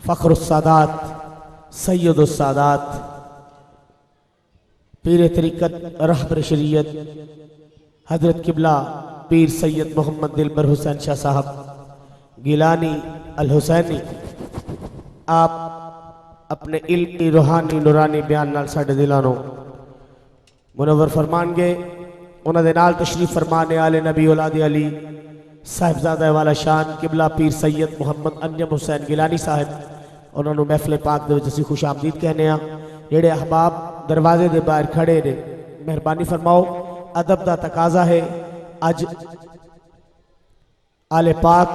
فخر السادات سید السادات پیر طریقت رہبر شریعت حضرت قبلہ پیر سید محمد دلبر حسین شاہ صاحب گیلانی الحسینی آپ اپنے علمی روحانی نورانی بیان نال ساڈے دلاں نوں منور فرمان گے۔ انہاں دے نال تشریف فرمانے آل نبی اولاد علی صاحبزادہ والا شان قبلہ پیر سید محمد انجم حسین گیلانی صاحب، انہاں نوں محفل پاک دے وچ اسی خوش آمدید کہنے ہاں۔ جڑے احباب دروازے دے باہر کھڑے نے مہربانی فرماؤ، ادب دا تقاضا ہے، اج آل پاک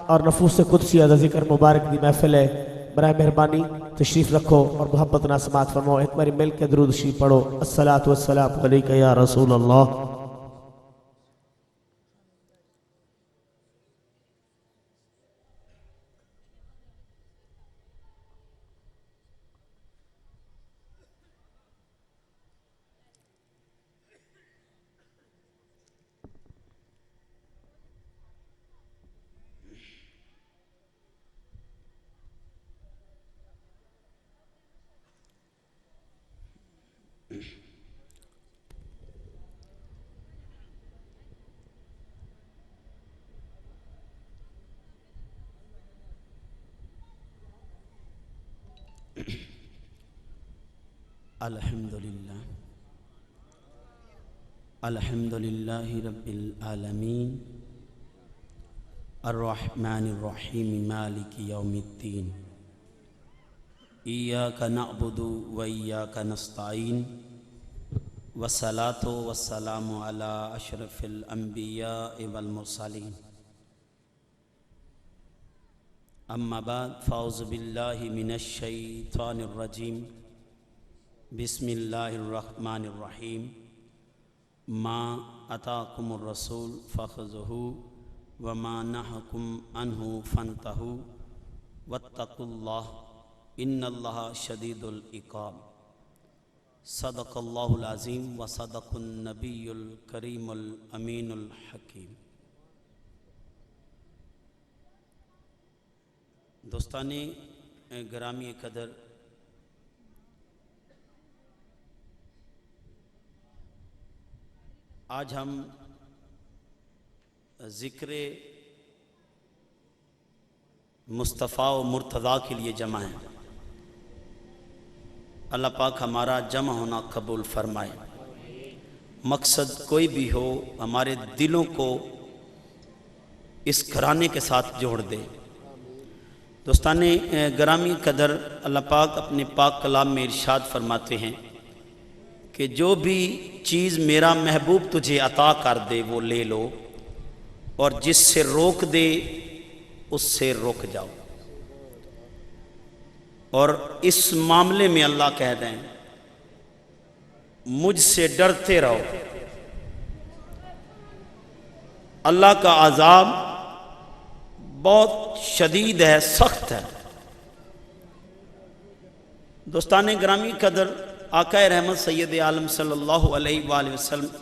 اور نفوس قدسیہ دا ذکر مبارک دی محفل ہے، برائے مہربانی تشریف رکھو اور محبت نہ سماعت فرماؤ۔ ایک بار مل کے درود شریف پڑھو، الصلاۃ والسلام علیک یا رسول اللہ۔ الحمدللہ رب العالمین الرحمن الرحیم مالک یوم الدین ایاک نعبد و ایاک نستعین والصلاة والسلام علی اشرف الانبیاء والمرسلین اما بعد فاعوذ باللہ من الشیطان الرجیم بسم اللہ الرحمن الرحیم ما اتاکم الرسول فخذہ وما نہکم عنہ فانتہوا واتقوا اللہ ان اللہ شدید العقاب صدق اللہ العظیم وصدق النبی الکریم الامین الحکیم۔ دوستان گرامی قدر، آج ہم ذکر مصطفیٰ و مرتضیٰ کے لیے جمع ہیں۔ اللہ پاک ہمارا جمع ہونا قبول فرمائے۔ مقصد کوئی بھی ہو، ہمارے دلوں کو اس گھرانے کے ساتھ جوڑ دے۔ دوستان گرامی قدر، اللہ پاک اپنے پاک کلام میں ارشاد فرماتے ہیں کہ جو بھی چیز میرا محبوب تجھے عطا کر دے وہ لے لو، اور جس سے روک دے اس سے رک جاؤ۔ اور اس معاملے میں اللہ کہہ دیں مجھ سے ڈرتے رہو، اللہ کا عذاب بہت شدید ہے، سخت ہے۔ دوستان گرامی قدر، آقا رحمت سید عالم صلی اللہ علیہ وآلہ وسلم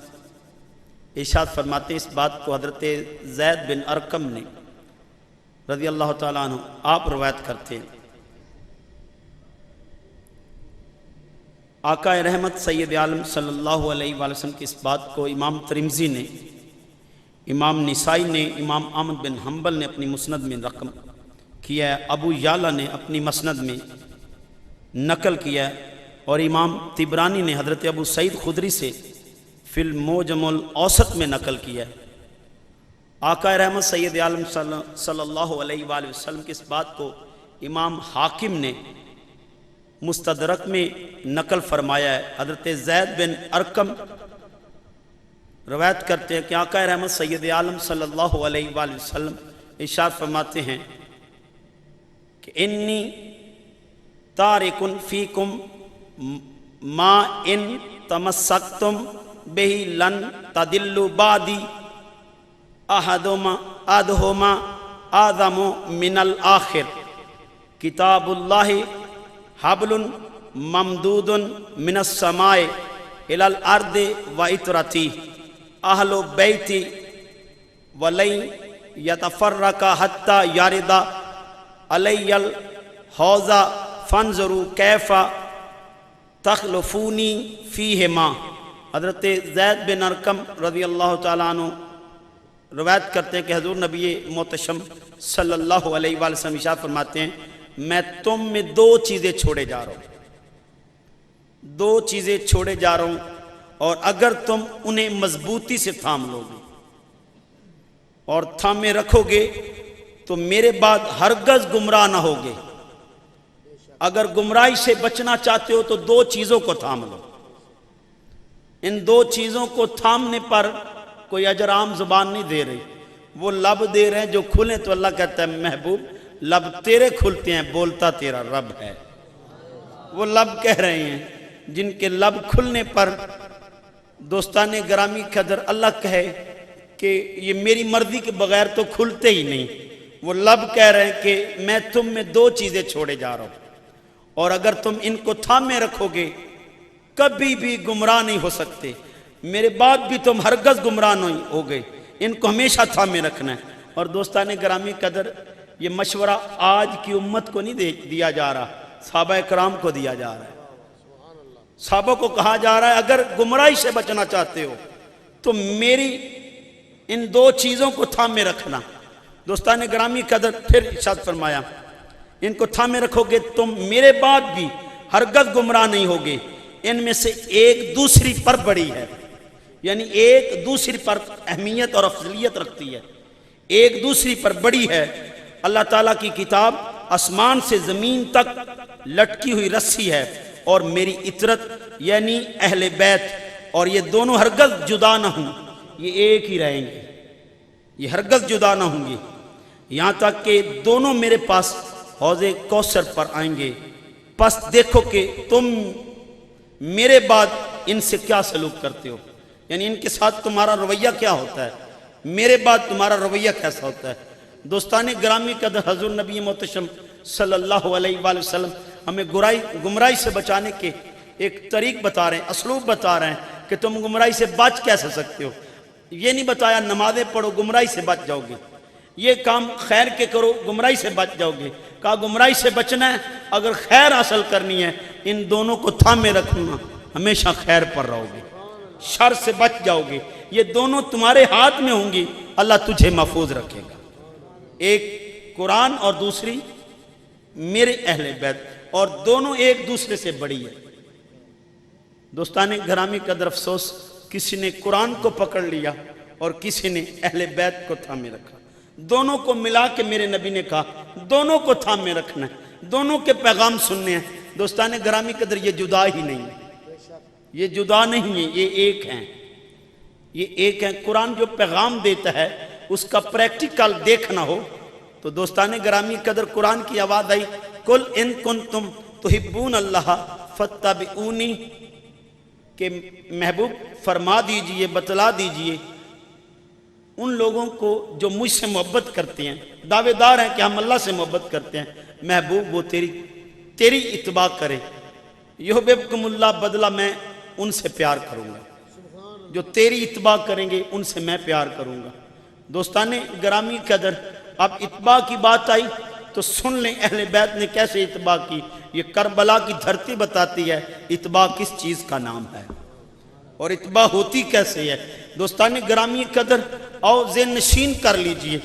ارشاد فرماتے، اس بات کو حضرت زید بن ارقم نے رضی اللہ تعالیٰ عنہ آپ روایت کرتے ہیں۔ آقا رحمت سید عالم صلی اللہ علیہ وآلہ وسلم کی اس بات کو امام ترمذی نے، امام نسائی نے، امام احمد بن حنبل نے اپنی مسند میں رقم کیا ہے، ابو یعلا نے اپنی مسند میں نقل کیا ہے، اور امام طبرانی نے حضرت ابو سعید خدری سے فی المعجم الاوسط میں نقل کیا ہے۔ آقا رحمت سید عالم صلی اللہ علیہ وآلہ وسلم کی اس بات کو امام حاکم نے مستدرک میں نقل فرمایا ہے۔ حضرت زید بن ارقم روایت کرتے ہیں کہ آقا رحمت سید عالم صلی اللہ علیہ وآلہ وسلم ارشاد فرماتے ہیں کہ انی تارکن فیکم ما ان تمسکتم بہی لن تدلوا بعدی احدہما اعظم من الآخر کتاب اللہ حبل ممدود من السماء الى الارض و اطرتی اہل بیتی ولن یتفرق حتی یارد علی حوضہ فانظروا کیف تخلفونی فیہما۔ حضرت زید بن ارقم رضی اللہ تعالیٰ عنہ روایت کرتے ہیں کہ حضور نبی محتشم صلی اللہ علیہ وآلہ وسلم ارشاد فرماتے ہیں میں تم میں دو چیزیں چھوڑے جا رہا ہوں، دو چیزیں چھوڑے جا رہا ہوں، اور اگر تم انہیں مضبوطی سے تھام لو گے اور تھامے رکھو گے تو میرے بعد ہرگز گمراہ نہ ہوگے۔ اگر گمراہی سے بچنا چاہتے ہو تو دو چیزوں کو تھام لو۔ ان دو چیزوں کو تھامنے پر کوئی اجر عام زبان نہیں دے رہی، وہ لب دے رہے ہیں جو کھلیں تو اللہ کہتا ہے محبوب لب تیرے کھلتے ہیں، بولتا تیرا رب ہے۔ وہ لب کہہ رہے ہیں جن کے لب کھلنے پر دوستان گرامی قدر اللہ کہے کہ یہ میری مرضی کے بغیر تو کھلتے ہی نہیں، وہ لب کہہ رہے ہیں کہ میں تم میں دو چیزیں چھوڑے جا رہا ہوں، اور اگر تم ان کو تھامے رکھو گے کبھی بھی گمراہ نہیں ہو سکتے، میرے بعد بھی تم ہرگز گمراہ نہیں ہوگے، ان کو ہمیشہ تھامے رکھنا ہے۔ اور دوستان گرامی قدر یہ مشورہ آج کی امت کو نہیں دیا جا رہا، صحابہ کرام کو دیا جا رہا ہے۔ صحابہ کو کہا جا رہا ہے اگر گمراہی سے بچنا چاہتے ہو تو میری ان دو چیزوں کو تھامے رکھنا۔ دوستان گرامی قدر پھر ارشاد فرمایا ان کو تھامے رکھو گے تم میرے بعد بھی ہرگز گمراہ نہیں ہوگے، ان میں سے ایک دوسری پر بڑی ہے، یعنی ایک دوسری پر اہمیت اور افضلیت رکھتی ہے، ایک دوسری پر بڑی ہے۔ اللہ تعالیٰ کی کتاب آسمان سے زمین تک لٹکی ہوئی رسی ہے، اور میری اطرت یعنی اہل بیت، اور یہ دونوں ہرگز جدا نہ ہوں، یہ ایک ہی رہیں گے، یہ ہرگز جدا نہ ہوں گے، یہاں تک کہ دونوں میرے پاس حوض کوثر پر آئیں گے۔ پس دیکھو کہ تم میرے بعد ان سے کیا سلوک کرتے ہو، یعنی ان کے ساتھ تمہارا رویہ کیا ہوتا ہے، میرے بعد تمہارا رویہ کیسا ہوتا ہے۔ دوستان گرامی قدر حضور نبی محتشم صلی اللہ علیہ وآلہ وسلم ہمیں گمراہی سے بچانے کے ایک طریق بتا رہے ہیں، اسلوب بتا رہے ہیں کہ تم گمراہی سے بچ کیسے سکتے ہو۔ یہ نہیں بتایا نمازیں پڑھو گمراہی سے بچ جاؤ گے، یہ کام خیر کے کرو گمراہی سے بچ جاؤ گے، کہا گمراہی سے بچنا ہے اگر خیر حاصل کرنی ہے ان دونوں کو تھامے رکھنا، ہمیشہ خیر پر رہو گے، شر سے بچ جاؤ گے، یہ دونوں تمہارے ہاتھ میں ہوں گی، اللہ تجھے محفوظ رکھے گا۔ ایک قرآن اور دوسری میرے اہل بیت، اور دونوں ایک دوسرے سے بڑی ہے۔ دوستان گرامی قدر افسوس کسی نے قرآن کو پکڑ لیا اور کسی نے اہل بیت کو تھامے رکھا، دونوں کو ملا کے میرے نبی نے کہا دونوں کو تھامے رکھنا ہے، دونوں کے پیغام سننے ہیں۔ دوستان گرامی قدر یہ جدا ہی نہیں ہے، یہ جدا نہیں ہے، یہ ایک ہیں، یہ ایک ہیں۔ قرآن جو پیغام دیتا ہے اس کا پریکٹیکل دیکھنا ہو تو دوستان گرامی قدر قرآن کی آواز آئی قل ان کنتم تحبون اللہ فاتبعونی، کہ محبوب فرما دیجئے بتلا دیجئے ان لوگوں کو جو مجھ سے محبت کرتے ہیں، دعوے دار ہیں کہ ہم اللہ سے محبت کرتے ہیں، محبوب وہ تیری اتباع کرے، یحببکم اللہ، بدلہ میں ان سے پیار کروں گا، جو تیری اتباع کریں گے ان سے میں پیار کروں گا۔ دوستان گرامی قدر اب اتباع کی بات آئی تو سن لیں اہل بیت نے کیسے اتباع کی۔ یہ کربلا کی دھرتی بتاتی ہے اتباع کس چیز کا نام ہے اور اتباع ہوتی کیسے ہے۔ دوستان گرامی قدر آؤ ذہن نشین کر لیجئے،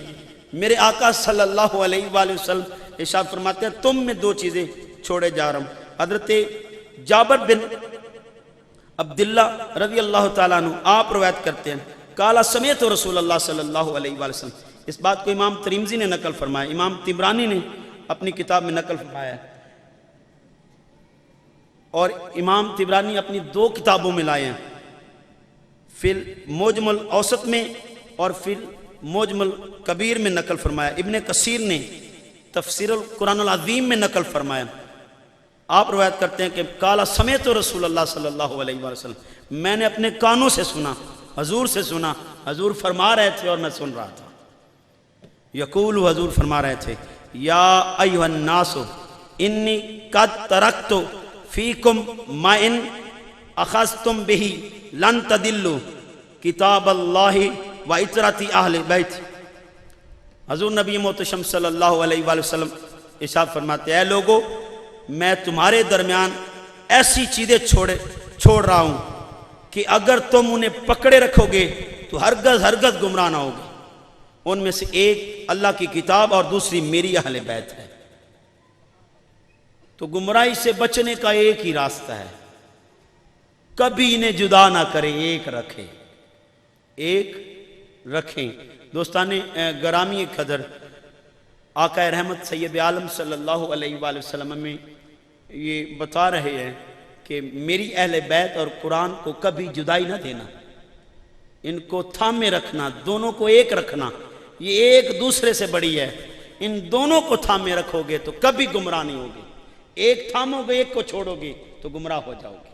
میرے آقا صلی اللہ علیہ وآلہ وسلم ارشاد فرماتے ہیں تم میں دو چیزیں چھوڑے جا رہا ہوں۔ حضرت جابر بن عبداللہ رضی اللہ تعالیٰ عنہ آپ روایت کرتے ہیں قال سمعت رسول اللہ صلی اللہ علیہ وآلہ وسلم، اس بات کو امام ترمذی نے نقل فرمایا، امام طبرانی نے اپنی کتاب میں نقل فرمایا ہے، اور امام طبرانی اپنی دو کتابوں میں لائے ہیں، فی المعجم الاوسط میں اور فی المعجم الکبیر میں نقل فرمایا، ابن کثیر نے تفسیر القرآن العظیم میں نقل فرمایا۔ آپ روایت کرتے ہیں کہ قال سمعت رسول اللہ صلی اللہ علیہ وآلہ وسلم، میں نے اپنے کانوں سے سنا، حضور سے سنا، حضور فرما رہے تھے اور میں سن رہا تھا، یقول حضور فرما رہے تھے یا ایھا الناس انی قد ترکت فیکم ما ان اخذتم بہ لن تدلوا کتاب اللہ و اطرت اہل بیت۔ حضور نبی محتشم صلی اللہ علیہ وآلہ وسلم ارشاد فرماتے ہیں اے لوگو میں تمہارے درمیان ایسی چیزیں چھوڑ رہا ہوں کہ اگر تم انہیں پکڑے رکھو گے تو ہرگز گمراہ نہ ہوگے. ان میں سے ایک اللہ کی کتاب اور دوسری میری اہل بیت ہے. تو گمراہی سے بچنے کا ایک ہی راستہ ہے، کبھی انہیں جدا نہ کریں، ایک رکھیں. دوستان گرامی قدر، آقا رحمت سید عالم صلی اللہ علیہ وآلہ وسلم میں یہ بتا رہے ہیں کہ میری اہل بیت اور قرآن کو کبھی جدائی نہ دینا، ان کو تھامے رکھنا، دونوں کو ایک رکھنا. یہ ایک دوسرے سے بڑی ہے، ان دونوں کو تھامے رکھو گے تو کبھی گمراہ نہیں ہوگے. ایک تھامو گے ایک کو چھوڑو گے تو گمراہ ہو جاؤ گے.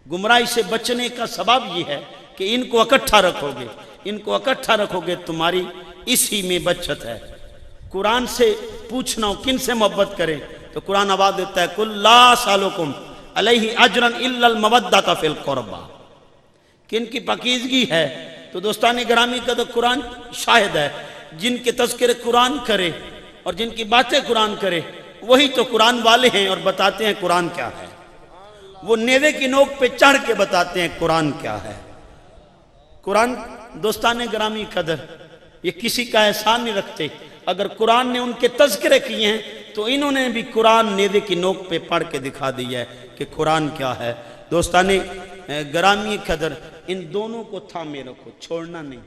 گمراہی سے بچنے کا سبب یہ ہے کہ ان کو اکٹھا رکھو گے، تمہاری اسی میں بچت ہے. قرآن سے پوچھنا ہو کن سے محبت کریں تو قرآن آواز دیتا ہے کل لا سالکم علیہ اجرا الا المودۃ فی القربى. کن کی پاکیزگی ہے تو دوستان گرامی کا تو قرآن شاہد ہے. جن کے تذکرے قرآن کرے اور جن کی باتیں قرآن کرے وہی تو قرآن والے ہیں اور بتاتے ہیں قرآن کیا ہے. وہ نیزے کی نوک پہ چڑھ کے بتاتے ہیں قرآن کیا ہے. قرآن دوستان گرامی قدر یہ کسی کا احسان نہیں رکھتے. اگر قرآن نے ان کے تذکرے کیے ہیں تو انہوں نے بھی قرآن نیزے کی نوک پہ پڑھ کے دکھا دیا ہے کہ قرآن کیا ہے. دوستان گرامی قدر ان دونوں کو تھامے رکھو، چھوڑنا نہیں.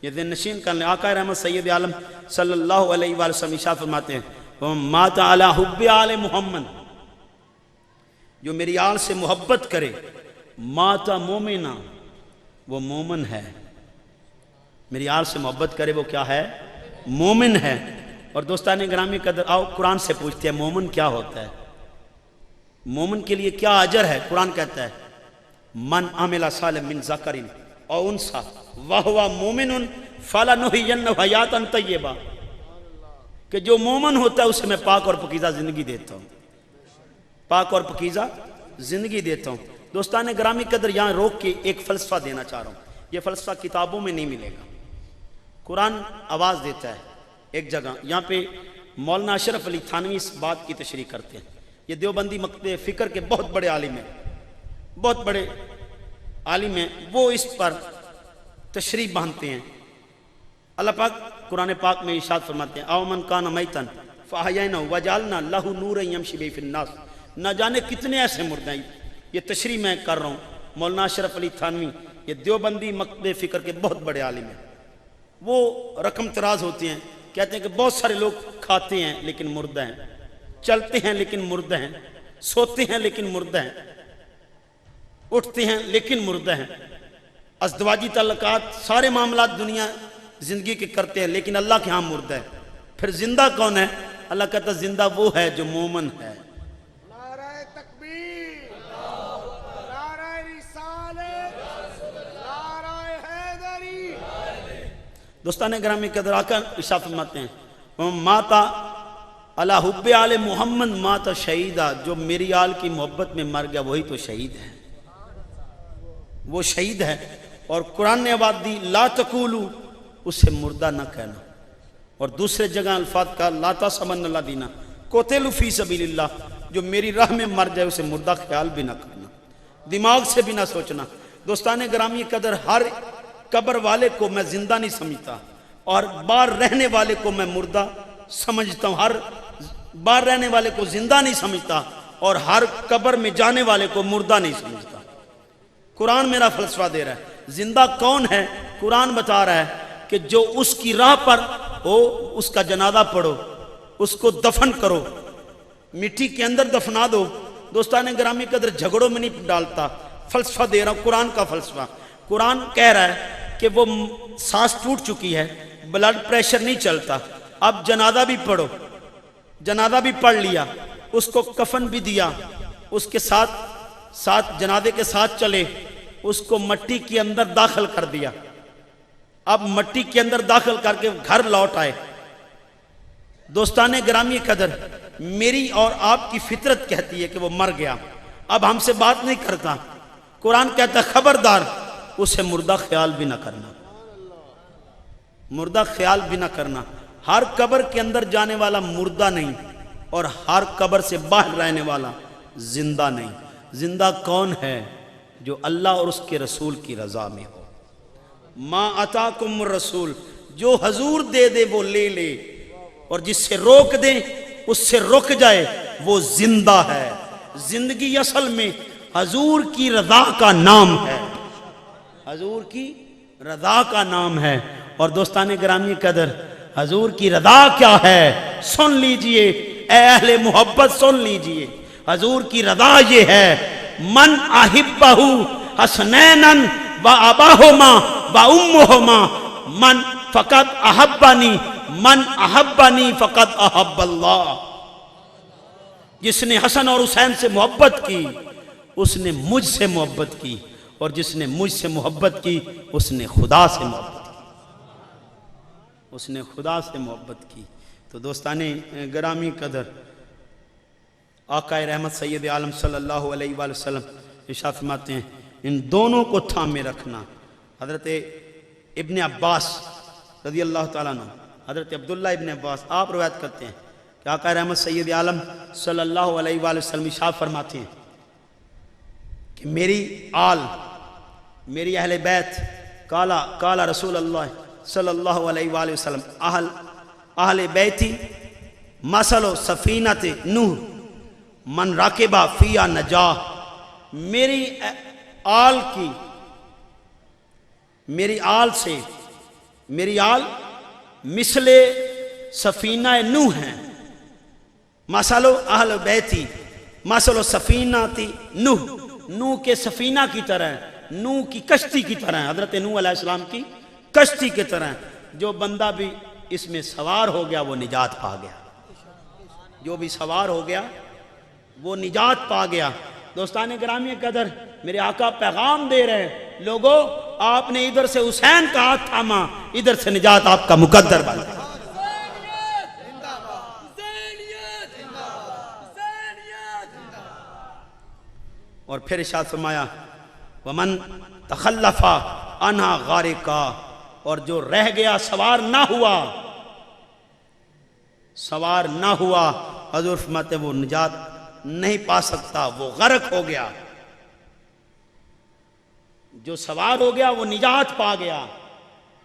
یہ ذہن نشین کرنے آقا رحمت سید عالم صلی اللہ علیہ وآلہ وسلم ارشاد فرماتے ہیں مات علی حب آل محمد، جو میری آل سے محبت کرے مات مومنا، وہ مومن ہے. میری آل سے محبت کرے وہ کیا ہے؟ مومن ہے. اور دوستان گرامی قدر آؤ قرآن سے پوچھتے ہیں مومن کیا ہوتا ہے، مومن کے لیے کیا اجر ہے. قرآن کہتا ہے من عمل صالحا من ذکر او انثی وہو مومن فلنحیینہ حیاۃ طیبہ، کہ جو مومن ہوتا ہے اسے میں پاک اور پاکیزہ زندگی دیتا ہوں، پاک اور پاکیزہ زندگی دیتا ہوں. دوستان گرامی قدر یہاں روک کے ایک فلسفہ دینا چاہ رہا ہوں. یہ فلسفہ کتابوں میں نہیں ملے گا، قرآن آواز دیتا ہے ایک جگہ. یہاں پہ مولانا اشرف علی تھانوی اس بات کی تشریح کرتے ہیں. یہ دیوبندی مکتب فکر کے بہت بڑے عالم ہیں، وہ اس پر تشریح باندھتے ہیں. اللہ پاک قرآن پاک میں ارشاد فرماتے ہیں او من کان میتا فاحیینہ وجعلنا لہ نورا یمشی بہ فی الناس. نہ جانے کتنے ایسے مردے ہیں. یہ تشریح میں کر رہا ہوں. مولانا اشرف علی تھانوی یہ دیوبندی مکتب فکر کے بہت بڑے عالم ہیں. وہ رقم تراز ہوتے ہیں، کہتے ہیں کہ بہت سارے لوگ کھاتے ہیں لیکن مردہ ہیں، چلتے ہیں لیکن مردہ ہیں، سوتے ہیں لیکن مردہ ہیں، اٹھتے ہیں لیکن مردہ ہیں، ازدواجی تعلقات سارے معاملات دنیا زندگی کے کرتے ہیں لیکن اللہ کے ہاں مردہ ہے. پھر زندہ کون ہے؟ اللہ کہتا ہے زندہ وہ ہے جو مومن ہے. نعرہ تکبیر، نعرہ رسالت، نعرہ حیدری. دوستان گرامی قدر آقا ارشاد فرماتے ہیں ماتا علی حب آل محمد ماتا شہیدہ، جو میری آل کی محبت میں مر گیا وہی تو شہید ہے، وہ شہید ہے. اور قرآن نے آواز دی لا تقولو، اسے مردہ نہ کہنا. اور دوسرے جگہ الفاظ کا لا تحسبن الذین قتلوا فی سبیل اللہ، جو میری راہ میں مر جائے اسے مردہ خیال بھی نہ کرنا، دماغ سے بھی نہ سوچنا. دوستان گرامی قدر ہر قبر والے کو میں زندہ نہیں سمجھتا اور باہر رہنے والے کو میں مردہ سمجھتا ہوں. ہر باہر رہنے والے کو زندہ نہیں سمجھتا اور ہر قبر میں جانے والے کو مردہ نہیں سمجھتا. قرآن میرا فلسفہ دے رہا ہے. زندہ کون ہے؟ قرآن بتا رہا ہے کہ جو اس کی راہ پر ہو اس کا جنازہ پڑھو، اس کو دفن کرو، مٹی کے اندر دفنا دو. دوستان گرامی قدر جھگڑوں میں نہیں ڈالتا، فلسفہ دے رہا ہوں قرآن کا فلسفہ. قرآن کہہ رہا ہے کہ وہ سانس ٹوٹ چکی ہے، بلڈ پریشر نہیں چلتا، اب جنازہ بھی پڑھو. جنازہ بھی پڑھ لیا، اس کو کفن بھی دیا، اس کے ساتھ جنازے کے ساتھ چلے، اس کو مٹی کے اندر داخل کر دیا. اب مٹی کے اندر داخل کر کے گھر لوٹ آئے. دوستان گرامی قدر میری اور آپ کی فطرت کہتی ہے کہ وہ مر گیا، اب ہم سے بات نہیں کرتا. قرآن کہتا ہے خبردار اسے مردہ خیال بھی نہ کرنا، مردہ خیال بھی نہ کرنا. ہر قبر کے اندر جانے والا مردہ نہیں، اور ہر قبر سے باہر رہنے والا زندہ نہیں۔ زندہ کون ہے؟ جو اللہ اور اس کے رسول کی رضا میں ہو۔ ما اتاکم الرسول، جو حضور دے دے وہ لے لے، اور جس سے روک دے اس سے رک جائے، وہ زندہ ہے۔ زندگی اصل میں حضور کی رضا کا نام ہے، حضور کی رضا کا نام ہے۔ اور دوستان گرامی قدر، حضور کی رضا کیا ہے؟ سن لیجئے اے اہل محبت، سن لیجئے حضور کی رضا یہ ہے، من احبہ حسنینا و اباہما و امہما من فقط احبنی، من احبنی فقط احب اللہ۔ جس نے حسن اور حسین سے محبت کی اس نے مجھ سے محبت کی، اور جس نے مجھ سے محبت کی اس نے خدا سے محبت کی، اس نے خدا سے محبت کی۔ تو دوستان گرامی قدر، آقا رحمت سید عالم صلی اللہ علیہ وآلہ وسلم ارشاد فرماتے ہیں ان دونوں کو تھامے رکھنا۔ حضرت ابن عباس رضی اللہ تعالیٰ عنہ، حضرت عبداللہ ابن عباس، آپ روایت کرتے ہیں کہ آقا رحمت سید عالم صلی اللہ علیہ وآلہ وسلم ارشاد فرماتے ہیں کہ میری آل، میری اہل بیت، قال رسول اللہ صلی اللہ علیہ وآلہ وسلم اہل بیتی مثل سفینۃ نوح من راکبہ فیہا نجا۔ میری آل کی، میری آل سے، میری آل مثل سفینہ نوح ہیں۔ مثل اہل بیتی مثل سفینۃ نوح، نوح کے سفینہ کی طرح، نوح کی کشتی کی طرح، حضرت نوح علیہ السلام کی کشتی کی طرح۔ جو بندہ بھی اس میں سوار ہو گیا وہ نجات پا گیا، جو بھی سوار ہو گیا وہ نجات پا گیا۔ دوستان گرامی قدر، میرے آقا پیغام دے رہے ہیں، لوگو آپ نے ادھر سے حسین کا ہاتھ تھاما، ادھر سے نجات آپ کا مقدر بن گیا۔ اور پھر ارشاد فرمایا ومن تخلف عنہا غارقا، اور جو رہ گیا سوار نہ ہوا، سوار نہ ہوا، حضور فرماتے وہ نجات نہیں پا سکتا، وہ غرق ہو گیا۔ جو سوار ہو گیا وہ نجات پا گیا،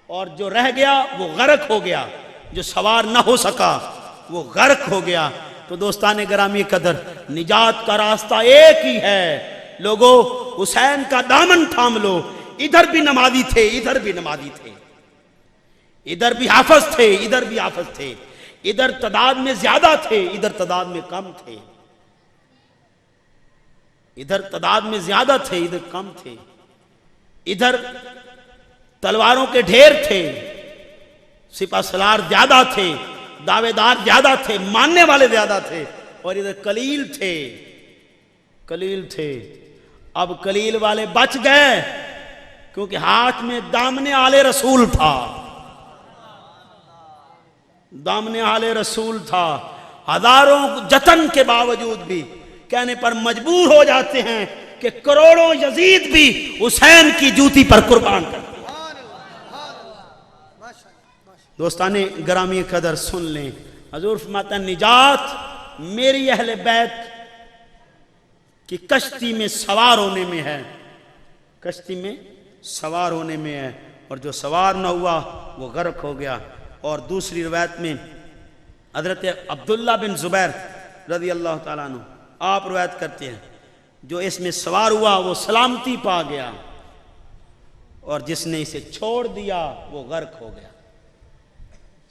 اور جو رہ گیا وہ غرق ہو گیا، جو سوار نہ ہو سکا وہ غرق ہو گیا۔ تو دوستان گرامی قدر، نجات کا راستہ ایک ہی ہے۔ لوگو حسین کا دامن تھام لو، ادھر بھی نمازی تھے، ادھر بھی نمازی تھے، ادھر بھی حافظ تھے، ادھر بھی حافظ تھے، ادھر تعداد میں زیادہ تھے، ادھر تعداد میں کم تھے، ادھر تعداد میں زیادہ تھے، ادھر کم تھے، ادھر تلواروں کے ڈھیر تھے، سپہ سالار زیادہ تھے، دعوے دار زیادہ تھے، ماننے والے زیادہ تھے، اور ادھر قلیل تھے، قلیل تھے۔ اب قلیل والے بچ گئے کیونکہ ہاتھ میں دامن آل رسول تھا، دامن آل رسول تھا۔ ہزاروں جتن کے باوجود بھی کہنے پر مجبور ہو جاتے ہیں کہ کروڑوں یزید بھی حسین کی جوتی پر قربان کر دیں۔ دوستان گرامی قدر سن لیں، حضور فرماتا ہے نجات میری اہل بیت کی کشتی میں سوار ہونے میں ہے، کشتی میں سوار ہونے میں ہے، اور جو سوار نہ ہوا وہ غرق ہو گیا۔ اور دوسری روایت میں حضرت عبداللہ بن زبیر رضی اللہ تعالیٰ عنہ آپ روایت کرتے ہیں جو اس میں سوار ہوا وہ سلامتی پا گیا، اور جس نے اسے چھوڑ دیا وہ غرق ہو گیا۔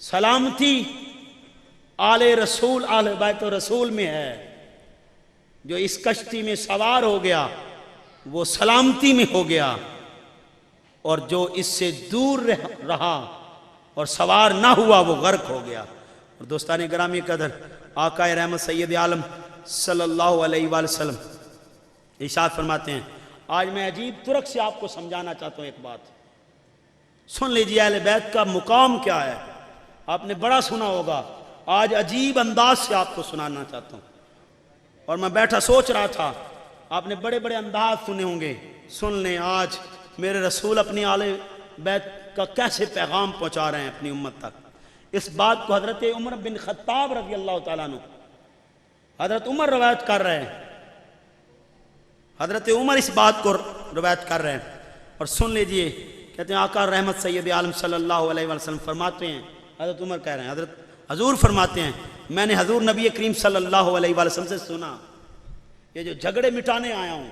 سلامتی آل رسول، آل بیت رسول میں ہے۔ جو اس کشتی میں سوار ہو گیا وہ سلامتی میں ہو گیا، اور جو اس سے دور رہا اور سوار نہ ہوا وہ غرق ہو گیا۔ اور دوستان گرامی قدر، آقا رحمت سید عالم صلی اللہ علیہ وآلہ وسلم ارشاد فرماتے ہیں، آج میں عجیب طرق سے آپ کو سمجھانا چاہتا ہوں ایک بات، سن لیجیے اہل بیت کا مقام کیا ہے۔ آپ نے بڑا سنا ہوگا، آج عجیب انداز سے آپ کو سنانا چاہتا ہوں۔ اور میں بیٹھا سوچ رہا تھا، آپ نے بڑے بڑے انداز سنے ہوں گے، سن لیں آج میرے رسول اپنی آل بیت کا کیسے پیغام پہنچا رہے ہیں اپنی امت تک۔ اس بات کو حضرت عمر بن خطاب رضی اللہ تعالیٰ عنہ حضرت عمر روایت کر رہے ہیں، حضرت عمر اس بات کو روایت کر رہے ہیں، اور سن لیجئے، کہتے ہیں آقا رحمت سید عالم صلی اللہ علیہ وسلم فرماتے ہیں، حضرت عمر کہہ رہے ہیں، حضور فرماتے ہیں میں نے حضور نبی کریم صلی اللہ علیہ وسلم سے سنا، یہ جو جھگڑے مٹانے آیا ہوں،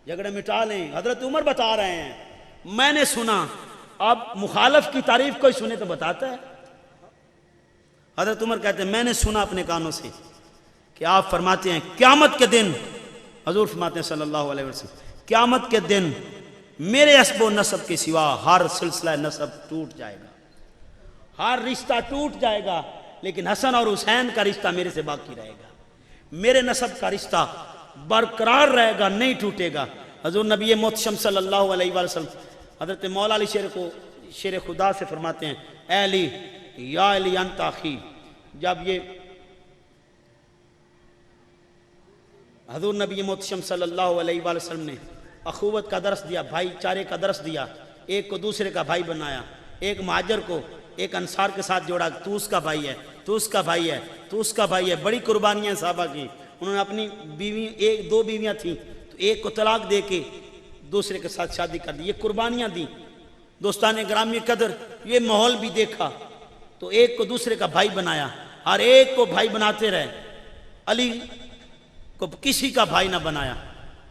جھگڑے مٹا لیں، حضرت عمر بتا رہے ہیں میں نے سنا۔ اب مخالف کی تعریف کوئی سنے تو بتاتا ہے۔ حضرت عمر کہتے ہیں میں نے سنا اپنے کانوں سے کہ آپ فرماتے ہیں قیامت کے دن، حضور فرماتے ہیں صلی اللہ علیہ وسلم قیامت کے دن میرے حسب و نسب کے سوا ہر سلسلہ نسب ٹوٹ جائے گا، ہر رشتہ ٹوٹ جائے گا، لیکن حسن اور حسین کا رشتہ میرے سے باقی رہے گا، میرے نسب کا رشتہ برقرار رہے گا، نہیں ٹوٹے گا۔ حضور نبی محتشم صلی اللہ علیہ وسلم حضرت مولا علی شیر خدا سے فرماتے ہیں اے علی یا علی انت اخی، جب یہ حضور نبی محتشم صلی اللہ علیہ وسلم نے اخوت کا درس دیا، بھائی چارے کا درس دیا، ایک کو دوسرے کا بھائی بنایا، ایک مہاجر کو ایک انصار کے ساتھ جوڑا، تو اس کا بھائی ہے، تو اس کا بھائی ہے، تو اس کا بھائی ہے، بڑی قربانیاں صحابہ کی، انہوں نے اپنی بیوی ایک دو بیویاں تھیں تو ایک کو طلاق دے کے دوسرے کے ساتھ شادی کر دی، یہ قربانیاں دی۔ دوستان گرامی قدر یہ ماحول بھی دیکھا تو ایک کو دوسرے کا بھائی بنایا، ہر ایک کو بھائی بناتے رہے، علی کو کسی کا بھائی نہ بنایا،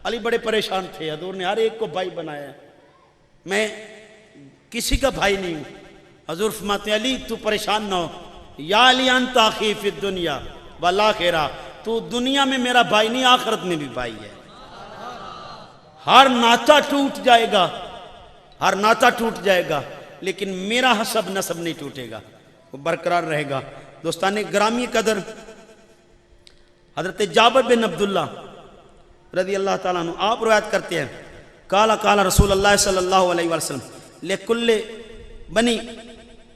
علی بڑے پریشان تھے، حضور نے ہر ایک کو بھائی بنایا، میں کسی کا بھائی نہیں ہوں۔ حضور فرماتے ہیں علی تو پریشان نہ ہو، یا علی انت اخی فی الدنیا والآخرہ، تو دنیا میں میرا بھائی نہیں آخرت میں بھی بھائی ہے۔ ہر ناطہ ٹوٹ جائے گا، ہر ناطہ ٹوٹ جائے گا، لیکن میرا حسب نسب نہیں ٹوٹے گا، وہ برقرار رہے گا۔ دوستان گرامی قدر حضرت جابر بن عبداللہ رضی اللہ تعالیٰ عنہ آپ روایت کرتے ہیں قال قال رسول اللہ صلی اللہ علیہ وسلم لکل بنی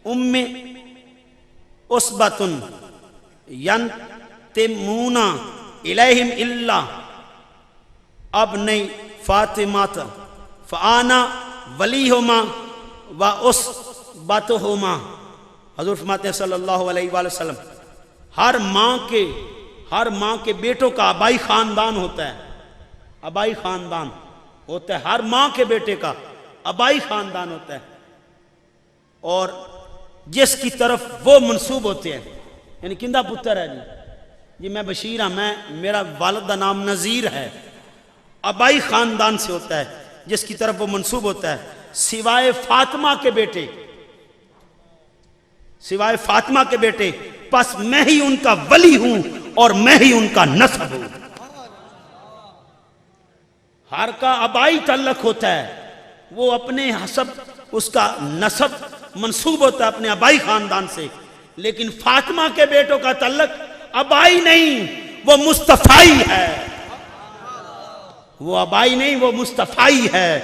ام عصبۃ ینتمون الیہم الا ابنی فاطمۃ فانا ولیہما و عصبتہما۔ حضور فرماتے ہیں صلی اللہ علیہ وآلہ وسلم ہر ماں کے بیٹوں کا آبائی خاندان ہوتا ہے، آبائی خاندان ہوتا ہے، ہر ماں کے بیٹے کا آبائی خاندان ہوتا ہے، اور جس کی طرف وہ منسوب ہوتے ہیں، یعنی کندہ پتر ہے جی میں بشیر ہوں، میرا والد کا نام نذیر ہے، آبائی خاندان سے ہوتا ہے جس کی طرف وہ منسوب ہوتا ہے، سوائے فاطمہ کے بیٹے، سوائے فاطمہ کے بیٹے، پس میں ہی ان کا ولی ہوں اور میں ہی ان کا نسب ہوں۔ ہر کا آبائی تعلق ہوتا ہے، وہ اپنے حسب اس کا نسب منسوب ہوتا ہے اپنے آبائی خاندان سے، لیکن فاطمہ کے بیٹوں کا تعلق آبائی نہیں، وہ مصطفائی ہے، وہ آبائی نہیں، وہ مصطفائی ہے۔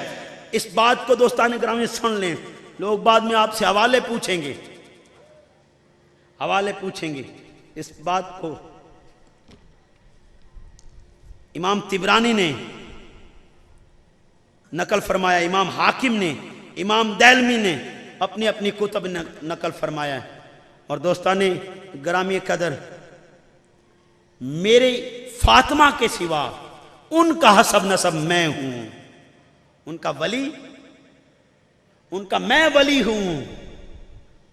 اس بات کو دوستان گرامی سن لیں، لوگ بعد میں آپ سے حوالے پوچھیں گے، حوالے پوچھیں گے، اس بات کو امام طبرانی نے نقل فرمایا، امام حاکم نے، امام دہلوی نے اپنی اپنی کتب نقل فرمایا ہے۔ اور دوستان گرامی قدر میرے فاطمہ کے سوا ان کا حسب نسب میں ہوں، ان کا ولی، ان کا میں ولی ہوں۔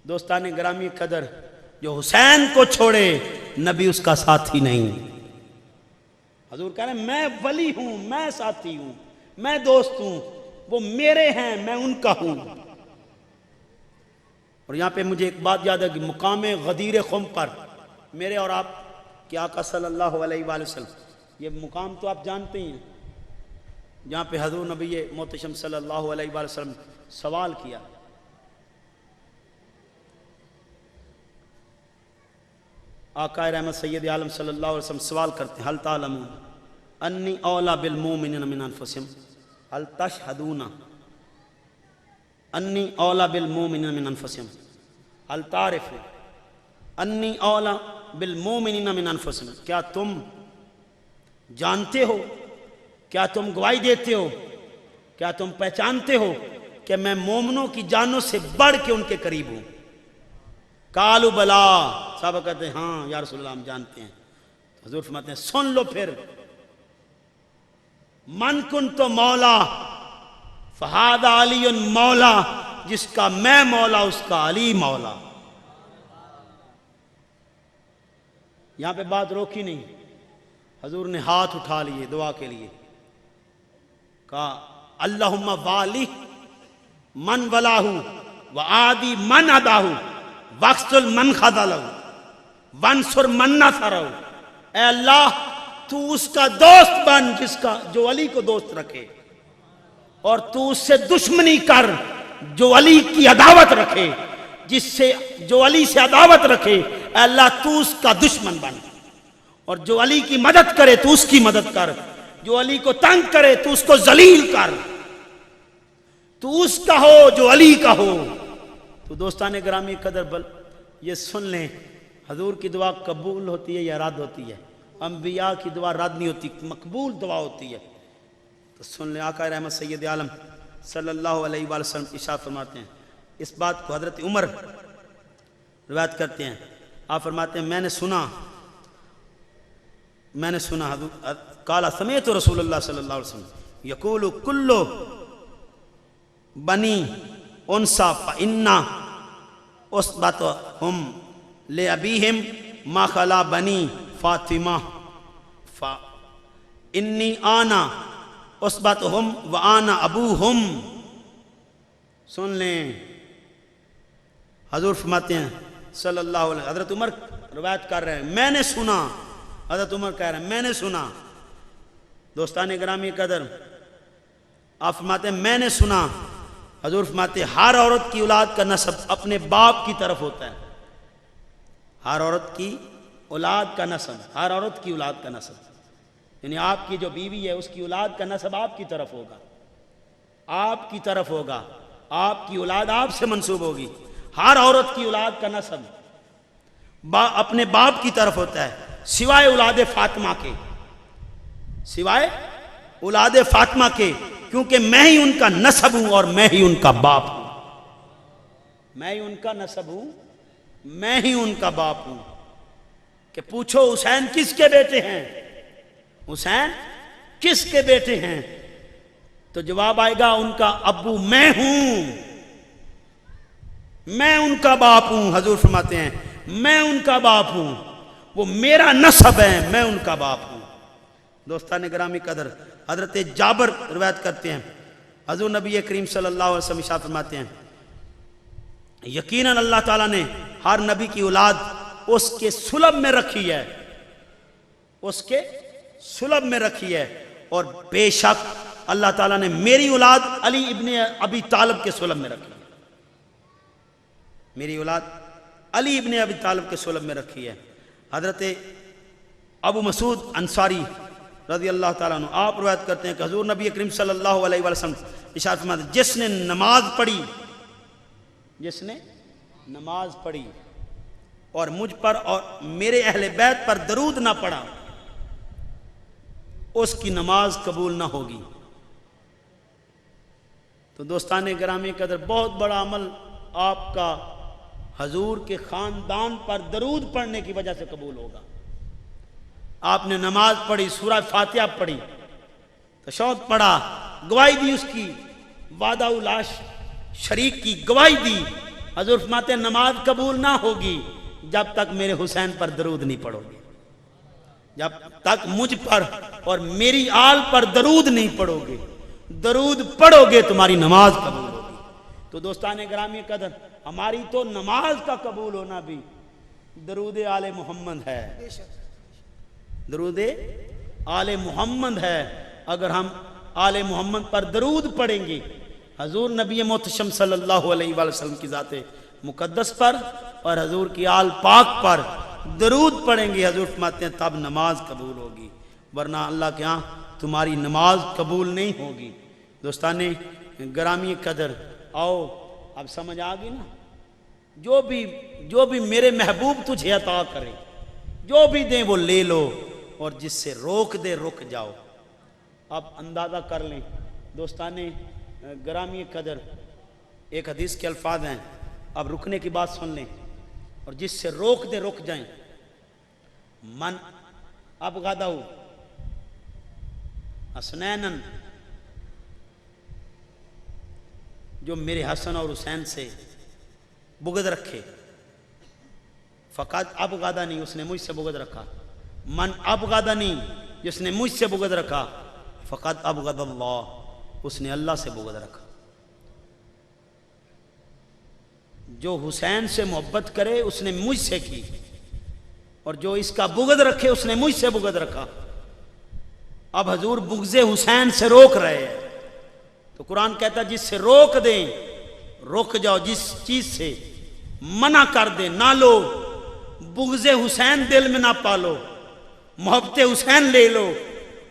دوستان گرامی قدر جو حسین کو چھوڑے نبی اس کا ساتھی نہیں، حضور کہہ رہے ہیں میں ولی ہوں، میں ساتھی ہوں، میں دوست ہوں، وہ میرے ہیں، میں ان کا ہوں۔ اور یہاں پہ مجھے ایک بات یاد ہے کہ مقام غدیر خم پر میرے اور آپ کے آقا صلی اللہ علیہ وآلہ وسلم، یہ مقام تو آپ جانتے ہیں جہاں پہ حضور نبی محتشم صلی اللہ علیہ وآلہ وسلم سوال کیا، آقا رحمت سید عالم صلی اللہ علیہ وسلم سوال کرتے ہیں حل تعلمون انی اولا بالمومنین من انفسہم حل تشہدون انی اولا بالمومنین من انفسہم حل تعرف انی اولا بالمومنین من انفسہم، کیا تم جانتے ہو، کیا تم گواہی دیتے ہو، کیا تم پہچانتے ہو کہ میں مومنوں کی جانوں سے بڑھ کے ان کے قریب ہوں؟ قالوا بلا، صحابہ کہتے ہیں ہاں یا رسول اللہ ہم جانتے ہیں۔ حضور فرماتے ہیں سن لو پھر، من کن تو مولا فہذا علی مولا، جس کا میں مولا اس کا علی مولا۔ یہاں پہ بات روکی نہیں، حضور نے ہاتھ اٹھا لیے دعا کے لیے، کہا اللہم والی من ولاہو وعادی من عداہو واقتل من خذلہ وانصر من نصرہ۔ اے اللہ تو اس کا دوست بن جو علی کو دوست رکھے، اور تو اس سے دشمنی کر جو علی کی عداوت رکھے، جو علی سے عداوت رکھے اے اللہ تو اس کا دشمن بن، اور جو علی کی مدد کرے تو اس کی مدد کر، جو علی کو تنگ کرے تو اس کو ذلیل کر، تو اس کا ہو جو علی کا ہو۔ تو دوستان گرامی قدر بل یہ سن لیں، حضور کی دعا قبول ہوتی ہے یا رد ہوتی ہے؟ انبیاء کی دعا رد نہیں ہوتی، مقبول دعا ہوتی ہے۔ تو سن لیں، آقا رحمت سید عالم صلی اللہ علیہ وآلہ وسلم ارشاد فرماتے ہیں، اس بات کو حضرت عمر روایت کرتے ہیں، آپ فرماتے ہیں میں نے سنا قال سمعت رسول اللہ صلی اللہ علیہ وسلم یقول کل بنی انسا فإنا اصبتهم لأبیہم ما خلا بنی فاطمہ فإنی آنا اصبتهم وآنا ابوہم۔ سن لیں، حضور فرماتے ہیں صلی اللہ علیہ وسلم، حضرت عمر روایت کر رہے ہیں میں نے سنا، حضرت عمر کہہ رہے ہیں میں نے سنا۔ دوستان گرامی قدر آپ فرماتے ہیں میں نے سنا، حضور فرماتے ہیں ہر عورت کی اولاد کا نسب اپنے باپ کی طرف ہوتا ہے، ہر عورت کی اولاد کا نسب، ہر عورت کی اولاد کا نسب، یعنی آپ کی جو بیوی ہے اس کی اولاد کا نسب آپ کی طرف ہوگا، آپ کی طرف ہوگا، آپ کی اولاد آپ سے منسوب ہوگی۔ ہر عورت کی اولاد کا نسب اپنے باپ کی طرف ہوتا ہے، سوائے اولاد فاطمہ کے، سوائے اولاد فاطمہ کے، کیونکہ میں ہی ان کا نسب ہوں اور میں ہی ان کا باپ ہوں، میں ہی ان کا نسب ہوں، میں ہی ان کا باپ ہوں۔ کہ پوچھو حسین کس کے بیٹے ہیں، حسین کس کے بیٹے ہیں، تو جواب آئے گا ان کا ابو میں ہوں، میں ان کا باپ ہوں۔ حضور فرماتے ہیں میں ان کا باپ ہوں، وہ میرا نسب ہے، میں ان کا باپ ہوں۔ دوستان گرامی قدر حضرت جابر روایت کرتے ہیں، حضور نبی کریم صلی اللہ علیہ وسلم ارشاد فرماتے ہیں یقیناً اللہ تعالیٰ نے ہر نبی کی اولاد اس کے سلب میں رکھی ہے، اس کے سلب میں رکھی ہے، اور بے شک اللہ تعالیٰ نے میری اولاد علی ابن ابی طالب کے سلب میں رکھی ہے، میری اولاد علی ابن ابی طالب کے سلب میں رکھی ہے۔ حضرت ابو مسعود انصاری رضی اللہ تعالیٰ عنہ آپ روایت کرتے ہیں کہ حضور نبی کریم صلی اللہ علیہ وسلم ارشاد فرماتے ہیں جس نے نماز پڑھی، جس نے نماز پڑھی اور مجھ پر اور میرے اہل بیت پر درود نہ پڑھا اس کی نماز قبول نہ ہوگی۔ تو دوستان گرامی قدر بہت بڑا عمل آپ کا حضور کے خاندان پر درود پڑھنے کی وجہ سے قبول ہوگا۔ آپ نے نماز پڑھی، سورہ فاتحہ پڑھی، تشہد پڑھا، گواہی دی، اس کی وعدہ لا شریک کی گواہی دی، حضور فرماتے ہیں نماز قبول نہ ہوگی جب تک میرے حسین پر درود نہیں پڑھو گے، جب تک مجھ پر اور میری آل پر درود نہیں پڑھو گے، درود پڑھو گے تمہاری نماز قبول ہوگی۔ تو دوستان گرامی قدر ہماری تو نماز کا قبول ہونا بھی درود آل محمد ہے، درود آل محمد ہے۔ اگر ہم آل محمد پر درود پڑھیں گے، حضور نبی محتشم صلی اللہ علیہ وآلہ وسلم کی ذات مقدس پر اور حضور کی آل پاک پر درود پڑھیں گے، حضور فرماتے ہیں تب نماز قبول ہوگی، ورنہ اللہ کے ہاں تمہاری نماز قبول نہیں ہوگی۔ دوستان گرامی قدر آؤ اب سمجھ آ گئی نا، جو بھی میرے محبوب تجھے عطا کرے، جو بھی دیں وہ لے لو، اور جس سے روک دے رک جاؤ۔ اب اندازہ کر لیں دوستان گرامی قدر، ایک حدیث کے الفاظ ہیں، اب رکنے کی بات سن لیں، اور جس سے روک دے رک جائیں۔ من اب غدو حسنینن، جو میرے حسن اور حسین سے بغض رکھے، فقط اب غدا نہیں، اس نے مجھ سے بغض رکھا، من اب غدا نہیں، جس نے مجھ سے بغض رکھا، فقط اب غد اللہ، اس نے اللہ سے بغض رکھا۔ جو حسین سے محبت کرے اس نے مجھ سے کی، اور جو اس کا بغض رکھے اس نے مجھ سے بغض رکھا۔ اب حضور بغض حسین سے روک رہے ہیں، تو قرآن کہتا ہے جس سے روک دیں رک جاؤ، جس چیز سے منع کر دیں نہ لو، بغض حسین دل میں نہ پالو، محبت حسین لے لو۔